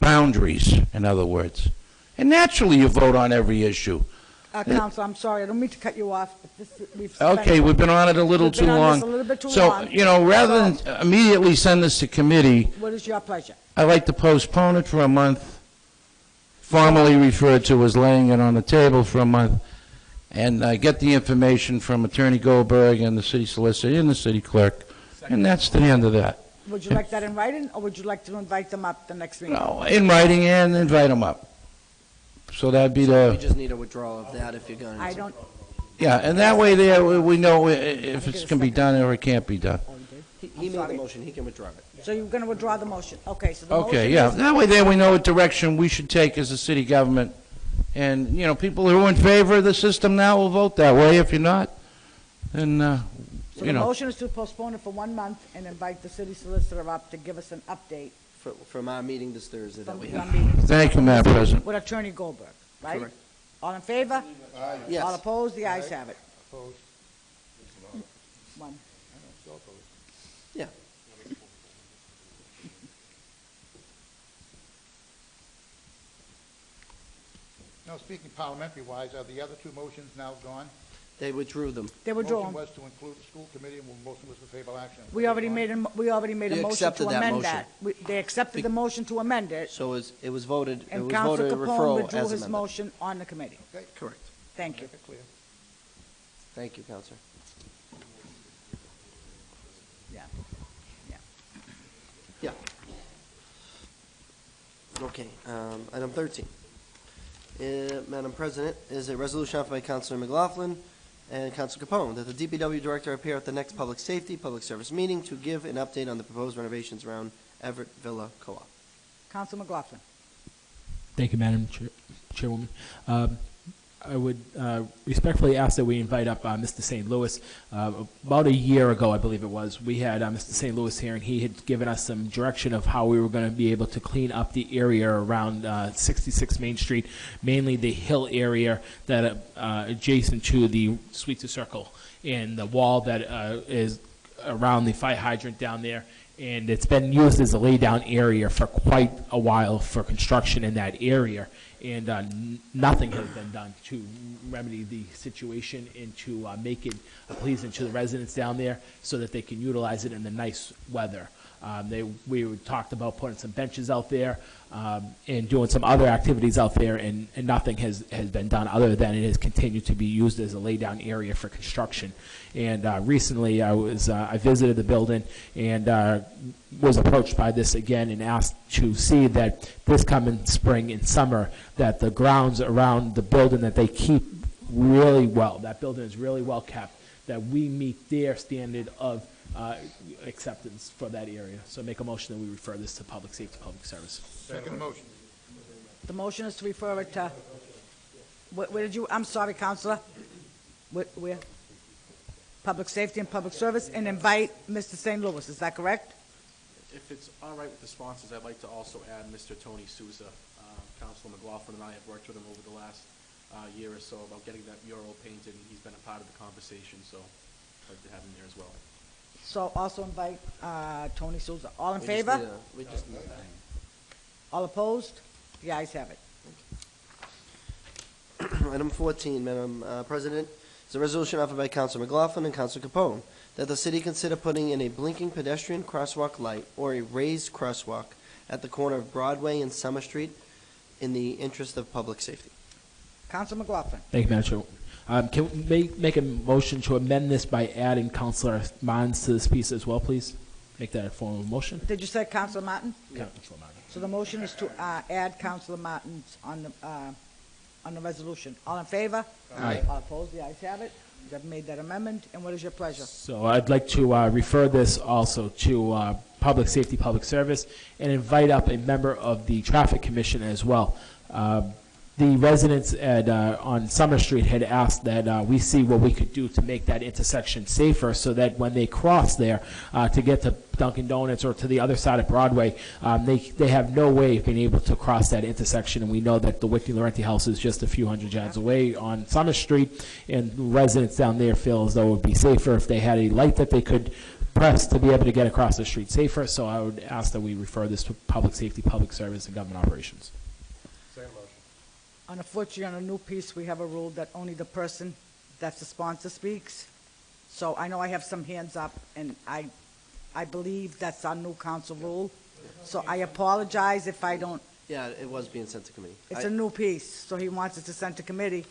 boundaries, in other words. And naturally, you vote on every issue. Counsel, I'm sorry, I don't mean to cut you off, but we've Okay, we've been on it a little too long. We've been on this a little bit too So, long. rather than immediately send this to committee, What is your pleasure? I'd like to postpone it for a month, formally referred to as laying it on the table for a month, and get the information from Attorney Goldberg and the city solicitor and the city clerk, and that's the end of that. Would you like that in writing, or would you like to invite them up the next meeting? No, in writing and invite them up. So that'd be We just need a withdrawal of that if you're going to. I don't, yeah, and that way there, we know if it can be done or it can't be done. He made the motion, he can withdraw it. so you're going to withdraw the motion? Okay, so the motion Okay, yeah, is- that way there we know what direction we should take as a city government. And, people who are in favor of the system now will vote that way. If you're not, then, So the motion is to postpone it for 1 month and invite the city solicitor up to give us an update From our meeting this Thursday that from we our have. meeting. Thank you, Madam President. With Attorney Goldberg, right? Correct. All in favor? Yes. All opposed? The ayes have it. Opposed? One. Yeah. Now, speaking parliamentary-wise, are the other 2 motions now gone? They withdrew them. They withdraw Motion them. was to include the school committee, and the motion was for favorable action. We already made a You motion accepted to that amend motion. that. They accepted the motion to amend it, So it was voted, and Counsel Capone referral withdrew as his amended. motion on the committee. Okay, Correct. Thank you. make it clear. Thank you, Counselor. Yeah. Yeah. Okay, item 13. Madam President, is a resolution offered by Councilor McLaughlin and Councilor Capone that the DPW Director appear at the next Public Safety, Public Service meeting to give an update on the proposed renovations around Everett Villa Co-op. Council McLaughlin. Thank you, Madam Chairwoman. I would respectfully ask that we invite up Mr. St. Louis. About a year ago, I believe it was, we had Mr. St. Louis here, and he had given us some direction of how we were going to be able to clean up the area around 66 Main Street, mainly the hill area that adjacent to the Sweetser Circle, and the wall that is around the fire hydrant down there. And it's been used as a lay-down area for quite a while for construction in that area. And nothing has been done to remedy the situation and to make it pleasing to the residents down there so that they can utilize it in the nice weather. We talked about putting some benches out there and doing some other activities out there, and nothing has been done other than it has continued to be used as a lay-down area for construction. And recently I visited the building and was approached by this again and asked to see that this coming spring and summer that the grounds around the building that they keep really well, that building is really well kept, that we meet their standard of acceptance for that area. So make a motion that we refer this to Public Safety, Public Service. Second motion. The motion is to refer it to, where did you, I'm sorry, Counselor. Where? Public Safety and Public Service, and invite Mr. St. Louis, is that correct? If it's all right with the sponsors, I'd like to also add Mr. Tony Souza. Councilor McLaughlin and I have worked with him over the last year or so about getting that mural painted, and he's been a part of the conversation, so I'd like to have him there as well. So also invite Tony Souza. All in favor? We just need that. All opposed? The ayes have it. Item 14, Madam President, is a resolution offered by Councilor McLaughlin and Councilor Capone that the city consider putting in a blinking pedestrian crosswalk light or a raised crosswalk at the corner of Broadway and Summer Street in the interest of public safety. Council McLaughlin. Thank you, Madam Chair. Can we make a motion to amend this by adding Councilor Mons to this piece as well, please? Make that a form of motion. Did you say Councilor Martin? Councilor Martin. So the motion is to add Councilor Martin on the resolution. All in favor? Aye. All opposed? The ayes have it. You have made that amendment, and what is your pleasure? So I'd like to refer this also to Public Safety, Public Service, and invite up a member of the Traffic Commission as well. The residents on Summer Street had asked that we see what we could do to make that intersection safer so that when they cross there to get to Dunkin' Donuts or to the other side of Broadway, they have no way of being able to cross that intersection. And we know that the Whitney Laurenti House is just a few hundred yards away on Summer Street, and residents down there feel as though it would be safer if they had a light that they could press to be able to get across the street safer. So I would ask that we refer this to Public Safety, Public Service, and Government Operations. Unfortunately, on a new piece, we have a rule that only the person that's the sponsor speaks. So I know I have some hands up, and I believe that's our new council rule. So I apologize if I don't. Yeah, it was being sent to committee. It's a new piece, so he wants it to send to committee.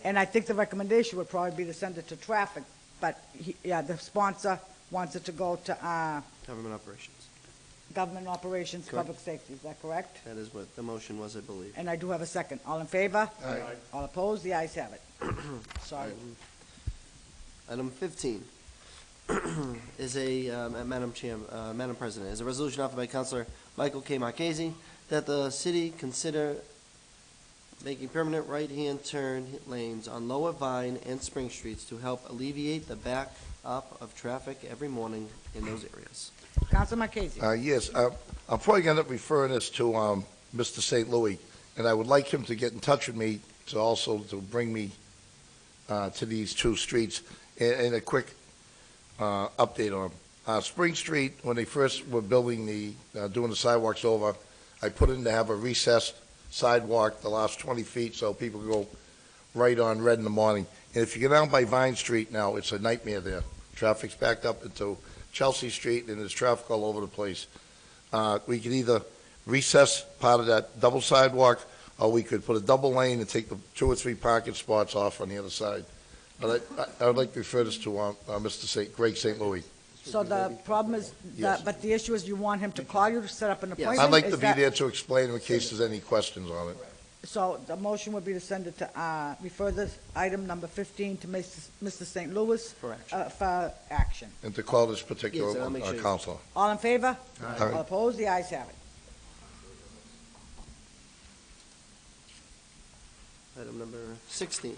And I think the recommendation would probably be to send it to traffic, but the sponsor wants it to go to Government Operations. Government Operations, Correct. Public Safety. Is that correct? That is what the motion was, I believe. And I do have a second. All in favor? Aye. All opposed? The ayes have it. Sorry. Item 15 is Madam President, is a resolution offered by Councilor Michael K. Marchese that the city consider making permanent right-hand turn lanes on Lower Vine and Spring Streets to help alleviate the back up of traffic every morning in those areas. Council Marchese. Yes, I'm probably going to refer this to Mr. St. Louis, and I would like him to get in touch with me to bring me to these two streets and a quick update on them. Spring Street, when they first were building doing the sidewalks over, I put in to have a recessed sidewalk the last 20 feet so people can go right on red in the morning. And if you get down by Vine Street now, it's a nightmare there. Traffic's backed up into Chelsea Street, and there's traffic all over the place. We could either recess part of that double sidewalk, or we could put a double lane and take the 2 or 3 parking spots off on the other side. But I would like to refer this to Greg St. Louis. So the problem is, Yes. but the issue is you want him to call you to set up an Yes. appointment? I'd like Is to be that- there to explain in case there's any questions on it. So the motion would be to send it to, refer this item number 15 to Mr. St. Louis. For action. For action. And to call this particular Yes, I'll make sure you- counselor. All in favor? Aye. All opposed? The ayes have it. Item number 16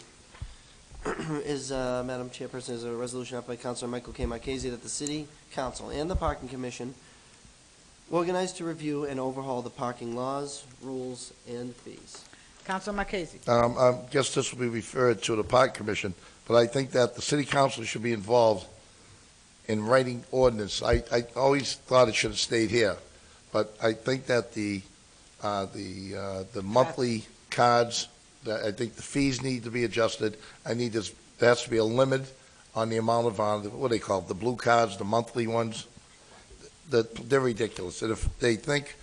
is, Madam Chairperson, is a resolution offered by Councilor Michael K. Marchese that the City Council and the Parking Commission organize to review and overhaul the parking laws, rules, and fees. Councilor Marchese. I guess this will be referred to the Park Commission, but I think that the city council should be involved in writing ordinance. I always thought it should have stayed here, but I think that the monthly cards, that I think the fees need to be adjusted. There has to be a limit on the amount of, what do they call it, the blue cards, the monthly ones. They're ridiculous. And if they think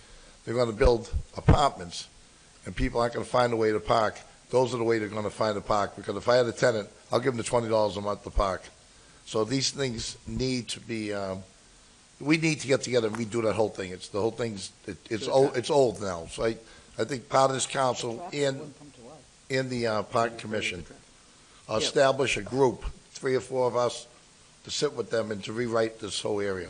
they're going to build apartments and people aren't going to find a way to park, those are the way they're going to find a park. Because if I had a tenant, I'll give them the $20 a month to park. So these things need to be, we need to get together and redo that whole thing. The whole thing's, it's old now. So I think part of this council and the Park Commission establish a group, 3 or 4 of us, to sit with them and to rewrite this whole area.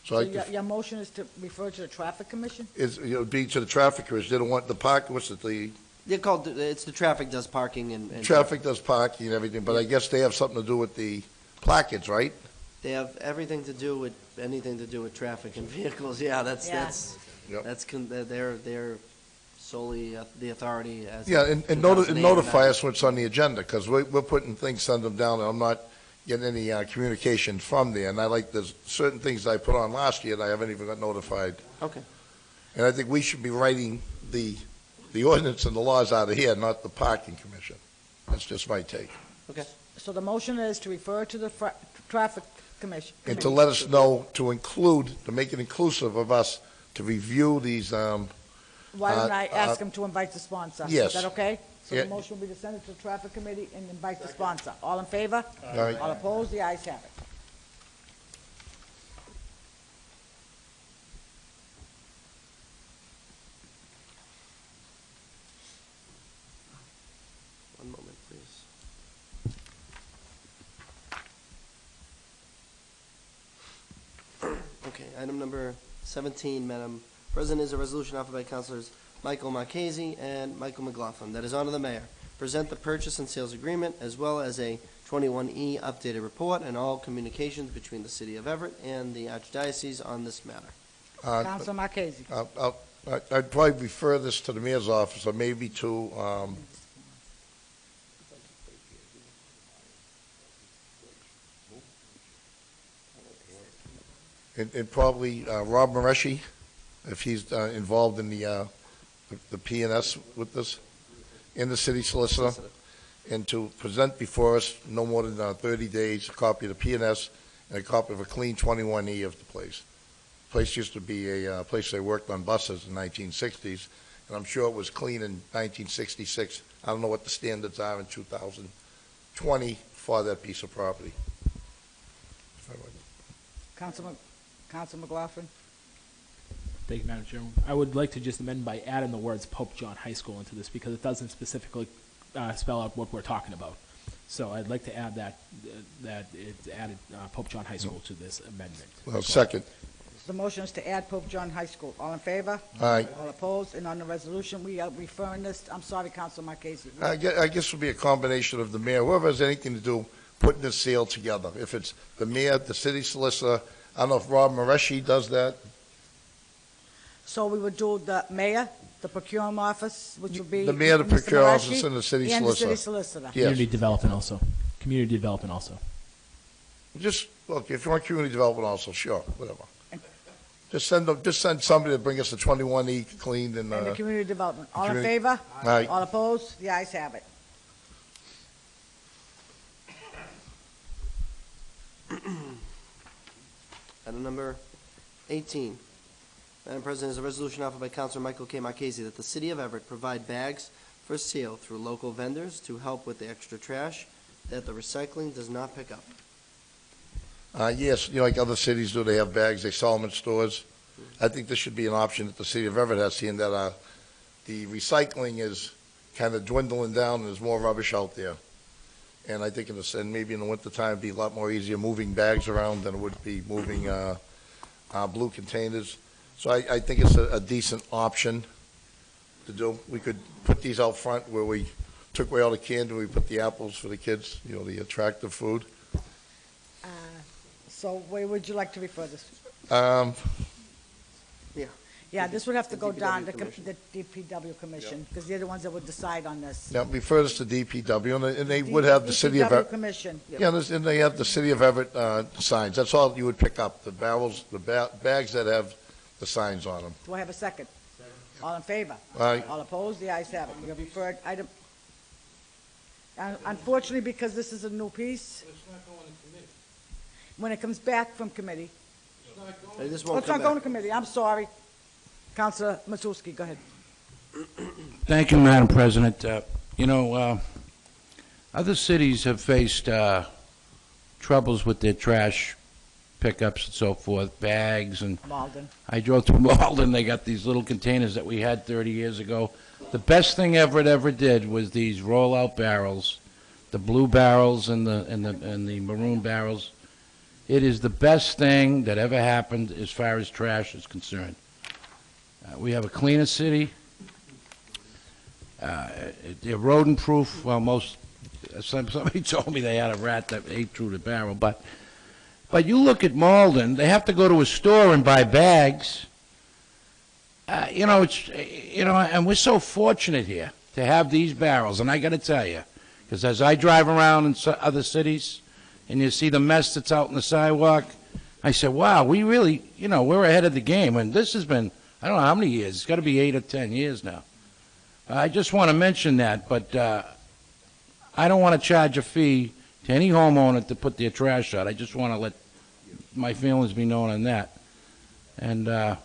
So your motion is to refer to the Traffic Commission? It would be to the traffic commission. They don't want the park, They're called, it's the traffic does parking and. traffic does parking and everything, but I guess they have something to do with the placards, right? They have everything to do with, anything to do with traffic and vehicles, yeah, Yep. they're solely the authority as. Yeah, and 2008 notify us what's on the agenda, because we're putting things, send them down, and I'm not getting any communication from there, and there's certain things I put on last year that I haven't even got notified. Okay. And I think we should be writing the ordinance and the laws out of here, not the parking commission. That's just my take. Okay. So the motion is to refer to the Traffic Commission. And to let us know, to make it inclusive of us, to review these, Why don't I ask him to invite the sponsor? yes. Is that okay? So Yeah. the motion will be to send it to the Traffic Committee and invite the sponsor. All in favor? Aye. All opposed? The ayes have it. One moment, please. Okay, item number 17, Madam President, is a resolution offered by Councilors Michael Marchese and Michael McLaughlin that is on to the mayor. Present the purchase and sales agreement as well as a 21E updated report and all communications between the city of Everett and the Archdiocese on this matter. Councilor Marchese. I'd probably refer this to the mayor's office, or maybe to, and probably Rob Mareshi, if he's involved in the P&S with this, and the city solicitor, and to present before us, no more than 30 days, a copy of the P&S and a copy of a clean 21E of the place. The place used to be a place they worked on buses in the 1960s, and I'm sure it was clean in 1966. I don't know what the standards are in 2020 for that piece of property. Councilor McLaughlin. Thank you, Madam Chairman. I would like to just amend by adding the words Pope John High School into this because it doesn't specifically spell out what we're talking about. So I'd like to add that it's added Pope John High School to this amendment. Second. The motion is to add Pope John High School. All in favor? Aye. All opposed? And on the resolution, we are referring this, I'm sorry, Councilor Marchese. I guess it would be a combination of the mayor, whoever has anything to do putting this sale together. If it's the mayor, the city solicitor, I don't know if Rob Mareshi does that. So we would do the mayor, the procurement office, which would be The mayor, the Mr. procurement Mareshi, office, and the city and the city solicitor. solicitor. Yes. Community development also. Community development also. Just, look, if you want community development also, sure, whatever. Just send somebody to bring us the 21E cleaned and, And the community development. All in community- favor? Aye. All opposed? The ayes have it. Item number 18. Madam President, is a resolution offered by Councilor Michael K. Marchese that the city of Everett provide bags for sale through local vendors to help with the extra trash that the recycling does not pick up. Yes, like other cities do, they have bags, they sell them in stores. I think this should be an option that the city of Everett has, seeing that the recycling is kind of dwindling down and there's more rubbish out there. And I think and maybe in the wintertime, it'd be a lot more easier moving bags around than it would be moving blue containers. So I think it's a decent option to do. We could put these out front where we took away all the candy, we put the apples for the kids, the attractive food. So where would you like to refer this? Yeah, this would have to go down to the DPW Commission, because they're the ones that would decide on this. Now, refer this to DPW, and they would have the city of DPW Everett. Commission. Yeah, and they have the city of Everett signs. That's all you would pick up, the barrels, the bags that have the signs on them. Do I have a second? All in favor? Aye. All opposed? The ayes have it. You have referred item. Unfortunately, because this is a new piece, when it comes back from committee. This Oh, won't it's come not going to back. committee. I'm sorry. Councilor Matusky, go ahead. Thank you, Madam President. Other cities have faced troubles with their trash pickups and so forth, bags, and Malden. I drove through Malden. They got these little containers that we had 30 years ago. The best thing Everett ever did was these roll-out barrels, the blue barrels and the maroon barrels. It is the best thing that ever happened as far as trash is concerned. We have a cleaner city. They're rodent-proof. Well, somebody told me they had a rat that ate through the barrel, but you look at Malden, they have to go to a store and buy bags. And we're so fortunate here to have these barrels, and I got to tell you, because as I drive around in other cities, and you see the mess that's out on the sidewalk, I said, wow, we really, we're ahead of the game, and this has been, I don't know how many years, it's got to be 8 or 10 years now. I just want to mention that, but I don't want to charge a fee to any homeowner to put their trash out. I just want to let my feelings be known on that. And, but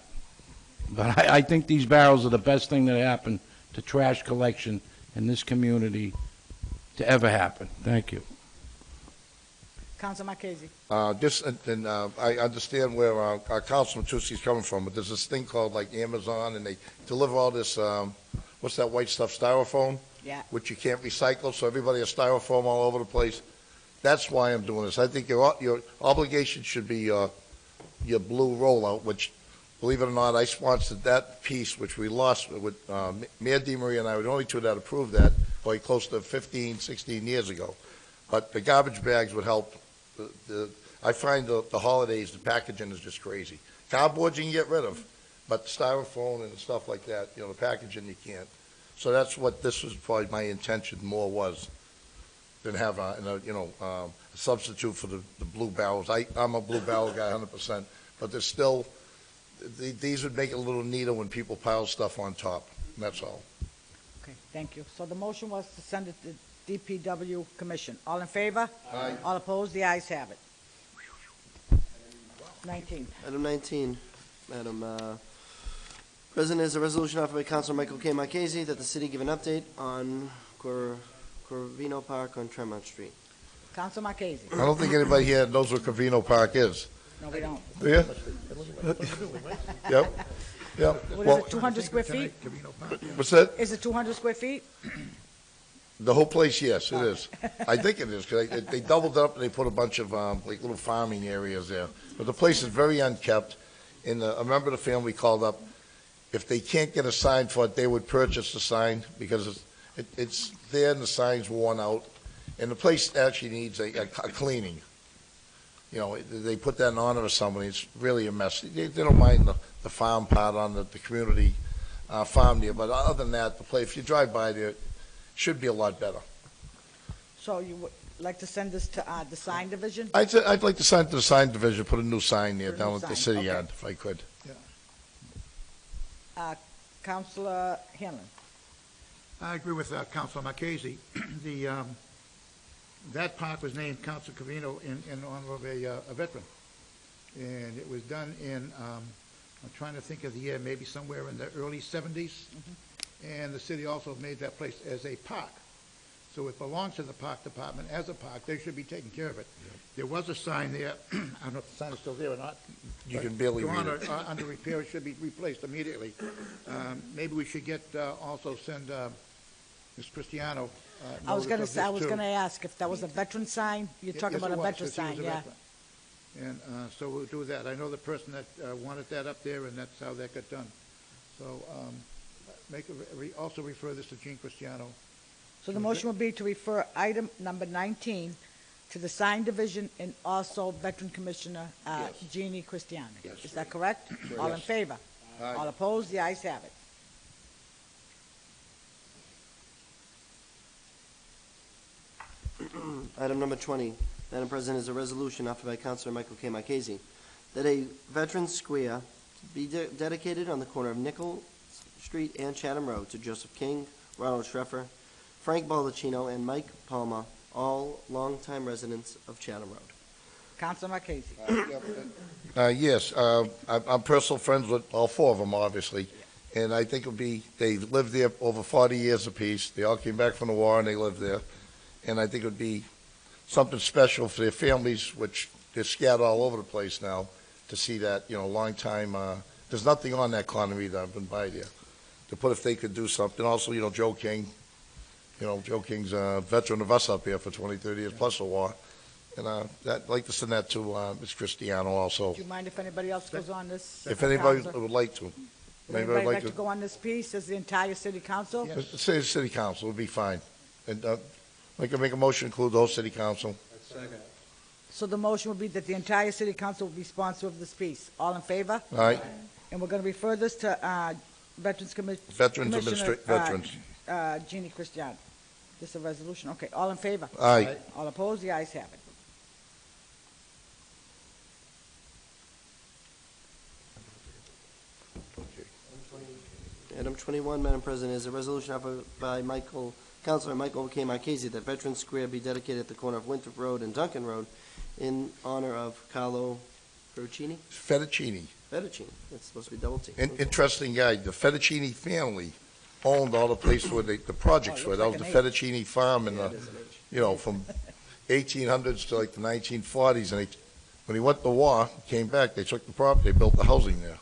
I think these barrels are the best thing that happened to trash collection in this community to ever happen. Thank you. Councilor Marchese. I understand where our Councilman Tucci's coming from, but there's this thing called like Amazon, and they deliver all this, what's that white stuff, styrofoam? Yeah. Which you can't recycle, so everybody has styrofoam all over the place. That's why I'm doing this. I think your obligation should be your blue rollout, which, believe it or not, I sponsored that piece, which we lost with Mayor DeMaria and I were the only two that approved that, probably close to 15, 16 years ago. But the garbage bags would help. I find the holidays, the packaging is just crazy. Cardboard you can get rid of, but styrofoam and stuff like that, the packaging you can't. So that's what this was probably my intention more was, than have a substitute for the blue barrels. I'm a blue barrel guy 100%, but there's still, these would make it a little neater when people pile stuff on top, and that's all. Okay, thank you. So the motion was to send it to DPW Commission. All in favor? Aye. All opposed? The ayes have it. 19. Item 19, Madam President, is a resolution offered by Councilor Michael K. Marchese that the city give an update on Corvino Park on Tremont Street. Councilor Marchese. I don't think anybody here knows what Covino Park is. No, we don't. Do you? Yep. What Well, is it, 200 square feet? what's that? Is it 200 square feet? The whole place, yes, it is. I think it is, because they doubled up and they put a bunch of, like, little farming areas there. But the place is very unkept, and a member of the family called up. If they can't get a sign for it, they would purchase the sign, because it's there and the sign's worn out. And the place actually needs a cleaning. They put that in honor of somebody. It's really a mess. They don't mind the farm part on the community farm there, but other than that, the place, if you drive by there, should be a lot better. So you would like to send this to the sign division? I'd like to send it to the sign division, put a new sign there Put a down new at the sign, city okay. yard, if I could. Councilor Hanlon. I agree with Councilor Marchese. That park was named Council Covino in honor of a veteran. And it was done in, I'm trying to think of the year, maybe somewhere in the early 70s. And the city also made that place as a park. so it belongs to the park department as a park, they should be taking care of it. There was a sign there, I don't know if the sign is still there or not. You but can barely gone read it. or, under repair, it should be replaced immediately. Maybe we should get, also send, Ms. Cristiano, I was notice gonna of say, I this, was too. gonna ask if that was a veteran sign, you're talking Yes, about it a was, veteran 'cause he was sign, a yeah. veteran. And so we'll do that. I know the person that wanted that up there, and that's how that got done. So also refer this to Jean Cristiano. So the motion would be to refer item number 19 to the sign division and also Veteran Commissioner Yes. Jeannie Cristiani. Yes. Is that correct? All in Yes. favor? Aye. All opposed? The ayes have it. Item number 20, Madam President, is a resolution offered by Councilor Michael K. Marchese that a Veterans Square be dedicated on the corner of Nickel Street and Chatham Road to Joseph King, Ronald Schreffer, Frank Baldacchino, and Mike Palmer, all longtime residents of Chatham Road. Councilor Marchese. Yes, I'm personal friends with all four of them, obviously, and I think they lived there over 40 years apiece. They all came back from the war and they lived there, and I think it would be something special for their families, which they're scattered all over the place now, to see that, long time, there's nothing on that corner either, I've been by there, to put if they could do something. Also, Joe King, Joe King's a veteran of us up here for 20, 30 years, plus the war. And I'd like to send that to Ms. Cristiano also. Do you mind if anybody else goes on this? If anybody Counselor? would like to. Would Maybe anybody I'd like to go on this piece as the entire city council? Say the city council would be fine. And I can make a motion to include the whole city council. So the motion would be that the entire city council will be sponsor of this piece. All in favor? All right? And we're going to refer this to Veterans Commissioner. Veterans. Jeannie Cristiano. This is a resolution. Okay, all in favor? Aye. All opposed? The ayes have it. Item 21, Madam President, is a resolution offered by Councilor Michael K. Marchese that Veterans Square be dedicated at the corner of Winthrop Road and Duncan Road in honor of Carlo Fettuccini. Fettuccini. It's supposed to be double T. Interesting guy. The Fettuccini family owned all the places where the projects were. That was the Fettuccini farm in the, from 1800s to like the 1940s. And when he went to war, came back, they took the property, they built the housing there.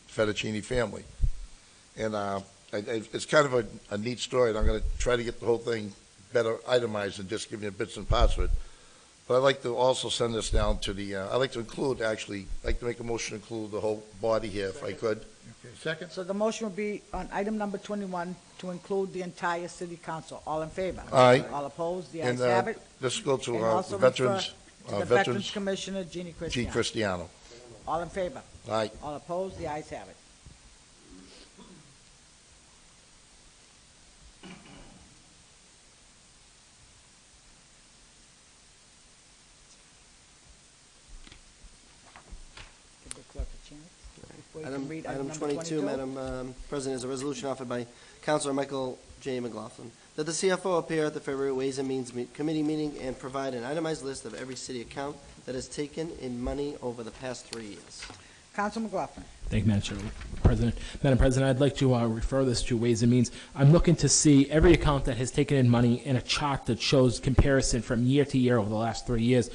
Fettuccini family. And it's kind of a neat story, and I'm going to try to get the whole thing better itemized and just give you bits and parts of it. But I'd like to also send this down to I'd like to include, actually, I'd like to make a motion to include the whole body here, if I could. Okay, second? So the motion will be on item number 21 to include the entire city council. All in favor? Aye. All opposed? The And ayes have it. this will go And to also the refer Veterans, to the Veterans Commissioner, Jeannie Jean Cristiano. Cristiano. All in favor? Aye. All opposed? The ayes have it. Give the clerk a chance before you can read Item number 22, Madam President, is a resolution offered by Councilor Michael J. McLaughlin that the CFO appear at the February Ways and Means Committee meeting and provide an itemized list of every city account that has taken in money over the past 3 years. Council McLaughlin. Thank you, Madam President, I'd like to refer this to Ways and Means. I'm looking to see every account that has taken in money in a chart that shows comparison from year to year over the last 3 years.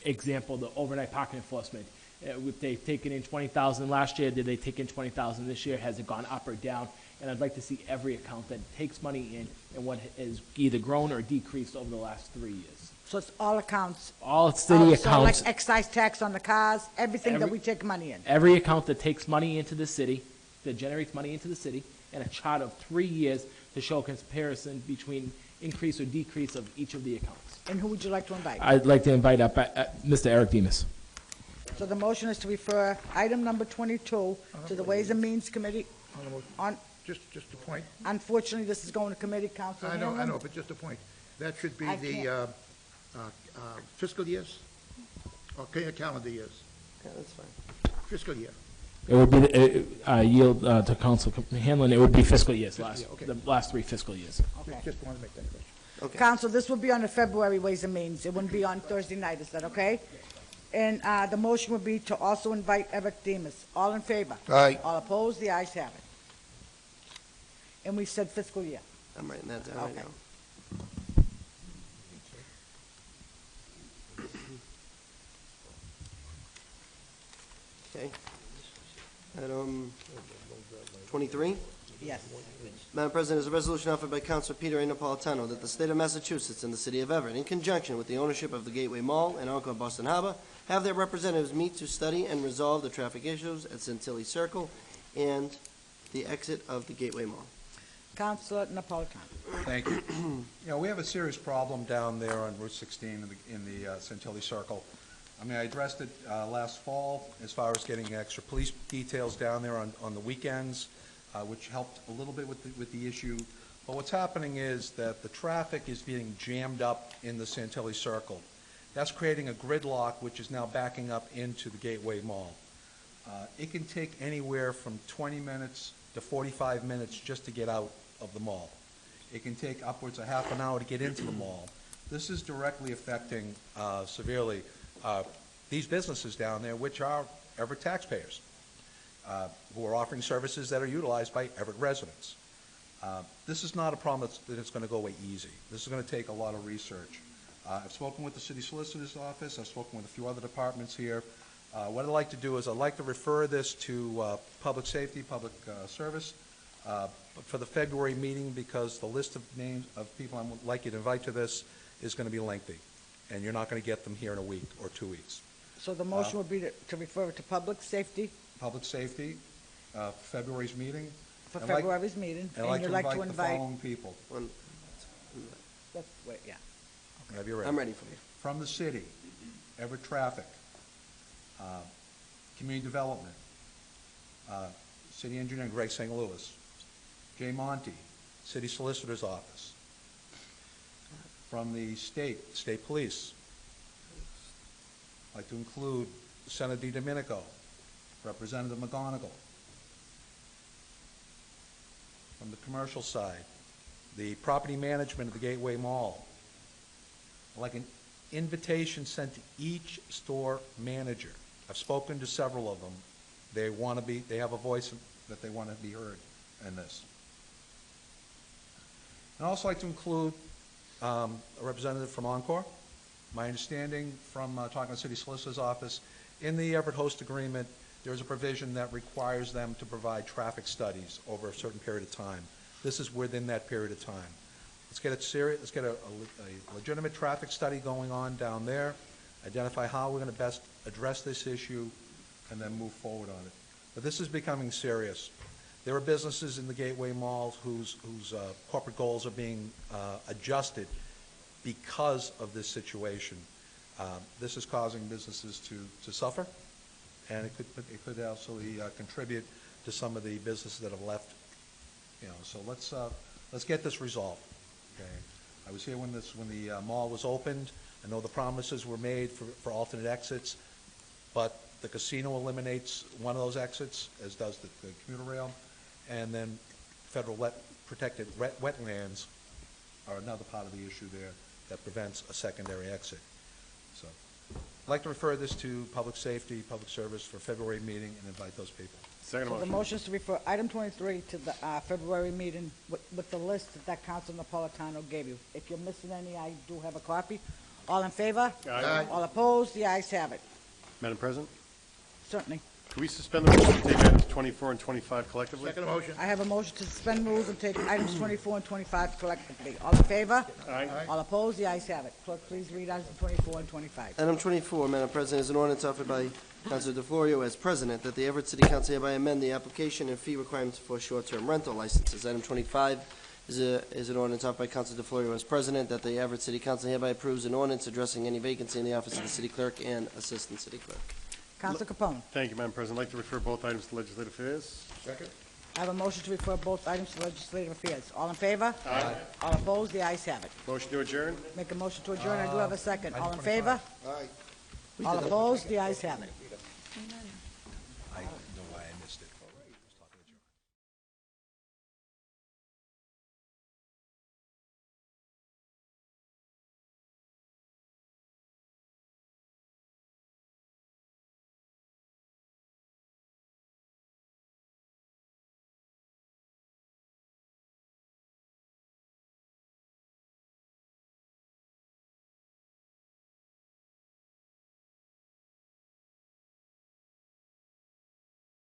Example, the overnight parking enforcement. If they've taken in 20,000 last year, did they take in 20,000 this year? Has it gone up or down? And I'd like to see every account that takes money in and what has either grown or decreased over the last 3 years. So it's all accounts. All city So accounts. like excise tax on the cars, everything that Every- we take money in. Every account that takes money into the city, that generates money into the city, and a chart of 3 years to show comparison between increase or decrease of each of the accounts. And who would you like to invite? I'd like to invite up Mr. Eric Demus. So the motion is to refer item number 22 to the Ways and Means Committee. On, Just a point. unfortunately, this is going to committee, Council I Hanlon. know, but just a point. That should be I the fiscal years? Okay, calendar years. Yeah, that's fine. Fiscal year. It would be, yield to Council Hanlon, it would be fiscal years, Yeah, okay. the last 3 fiscal years. Okay. Just wanted to make that question. Okay. Council, this will be on the February Ways and Means. It wouldn't be on Thursday night, is that okay? And the motion would be to also invite Everett Demus. All in favor? Aye. All opposed? The ayes have it. And we said fiscal year. I'm writing that down right Okay. now. Item 23. Yes. Madam President, is a resolution offered by Councilor Peter A. Napolitano that the state of Massachusetts and the city of Everett, in conjunction with the ownership of the Gateway Mall and Encore Boston Harbor, have their representatives meet to study and resolve the traffic issues at Centilli Circle and the exit of the Gateway Mall. Councilor Napolitano. Thank you. You know, we have a serious problem down there on Route 16 in the Centilli Circle. I mean, I addressed it last fall as far as getting extra police details down there on the weekends, which helped a little bit with the issue. But what's happening is that the traffic is being jammed up in the Centilli Circle. That's creating a gridlock, which is now backing up into the Gateway Mall. It can take anywhere from 20 minutes to 45 minutes just to get out of the mall. It can take upwards of half an hour to get into the mall. This is directly affecting severely these businesses down there, which are Everett taxpayers, who are offering services that are utilized by Everett residents. This is not a problem that it's going to go away easy. This is going to take a lot of research. I've spoken with the city solicitor's office. I've spoken with a few other departments here. What I'd like to do is I'd like to refer this to public safety, public service, for the February meeting, because the list of names of people I would like you to invite to this is going to be lengthy, and you're not going to get them here in a week or 2 weeks. So the motion would be to refer it to public safety Public safety, February's meeting. for I'd like- February's meeting. And I'd you'd like to invite the following people. Wait, yeah. Have you ready? I'm ready for you. From the city, Everett Traffic, Community Development, City Engineer Greg St. Louis, Jay Monty, City Solicitor's Office. From the State Police, I'd like to include Senator DiDomenico, Representative McGonigal. From the commercial side, the property management of the Gateway Mall. I'd like an invitation sent to each store manager. I've spoken to several of them. They have a voice that they want to be heard in this. I'd also like to include a representative from Encore. My understanding from talking to the city solicitor's office, in the Everett host agreement, there is a provision that requires them to provide traffic studies over a certain period of time. This is within that period of time. Let's get it serious. Let's get a legitimate traffic study going on down there, identify how we're going to best address this issue, and then move forward on it. But this is becoming serious. There are businesses in the Gateway Mall whose corporate goals are being adjusted because of this situation. This is causing businesses to suffer, and it could also contribute to some of the businesses that have left. You know, so let's get this resolved. Okay, I was here when the mall was opened. I know the promises were made for alternate exits, but the casino eliminates one of those exits, as does the commuter rail, and then federal protected wetlands are another part of the issue there that prevents a secondary exit. So I'd like to refer this to public safety, public service for February meeting and invite those people. Second So the motion. motion is to refer item 23 to the February meeting with the list that Council Napolitano gave you. If you're missing any, I do have a copy. All in favor? Aye. All opposed? The ayes have it. Madam President, Certainly. can we suspend the rules and take items 24 and 25 collectively? Second motion. I have a motion to suspend rules and take items 24 and 25 collectively. All in favor? Aye. All opposed? The ayes have it. Clerk, please read items 24 and 25. Item 24, Madam President, is an ordinance offered by Councilor DeFlorio as president that the Everett City Council hereby amend the application and fee requirements for short-term rental licenses. Item 25 is an ordinance offered by Councilor DeFlorio as president that the Everett City Council hereby approves an ordinance addressing any vacancy in the office of the city clerk and assistant city clerk. Council Capone. Thank you, Madam President. I'd like to refer both items to Legislative Affairs. Second. I have a motion to refer both items to Legislative Affairs. All in favor? Aye. All opposed? The ayes have it. Motion to adjourn? Make a motion to adjourn. I do have a second. Item All in 25. favor? Aye. All opposed? The ayes have it.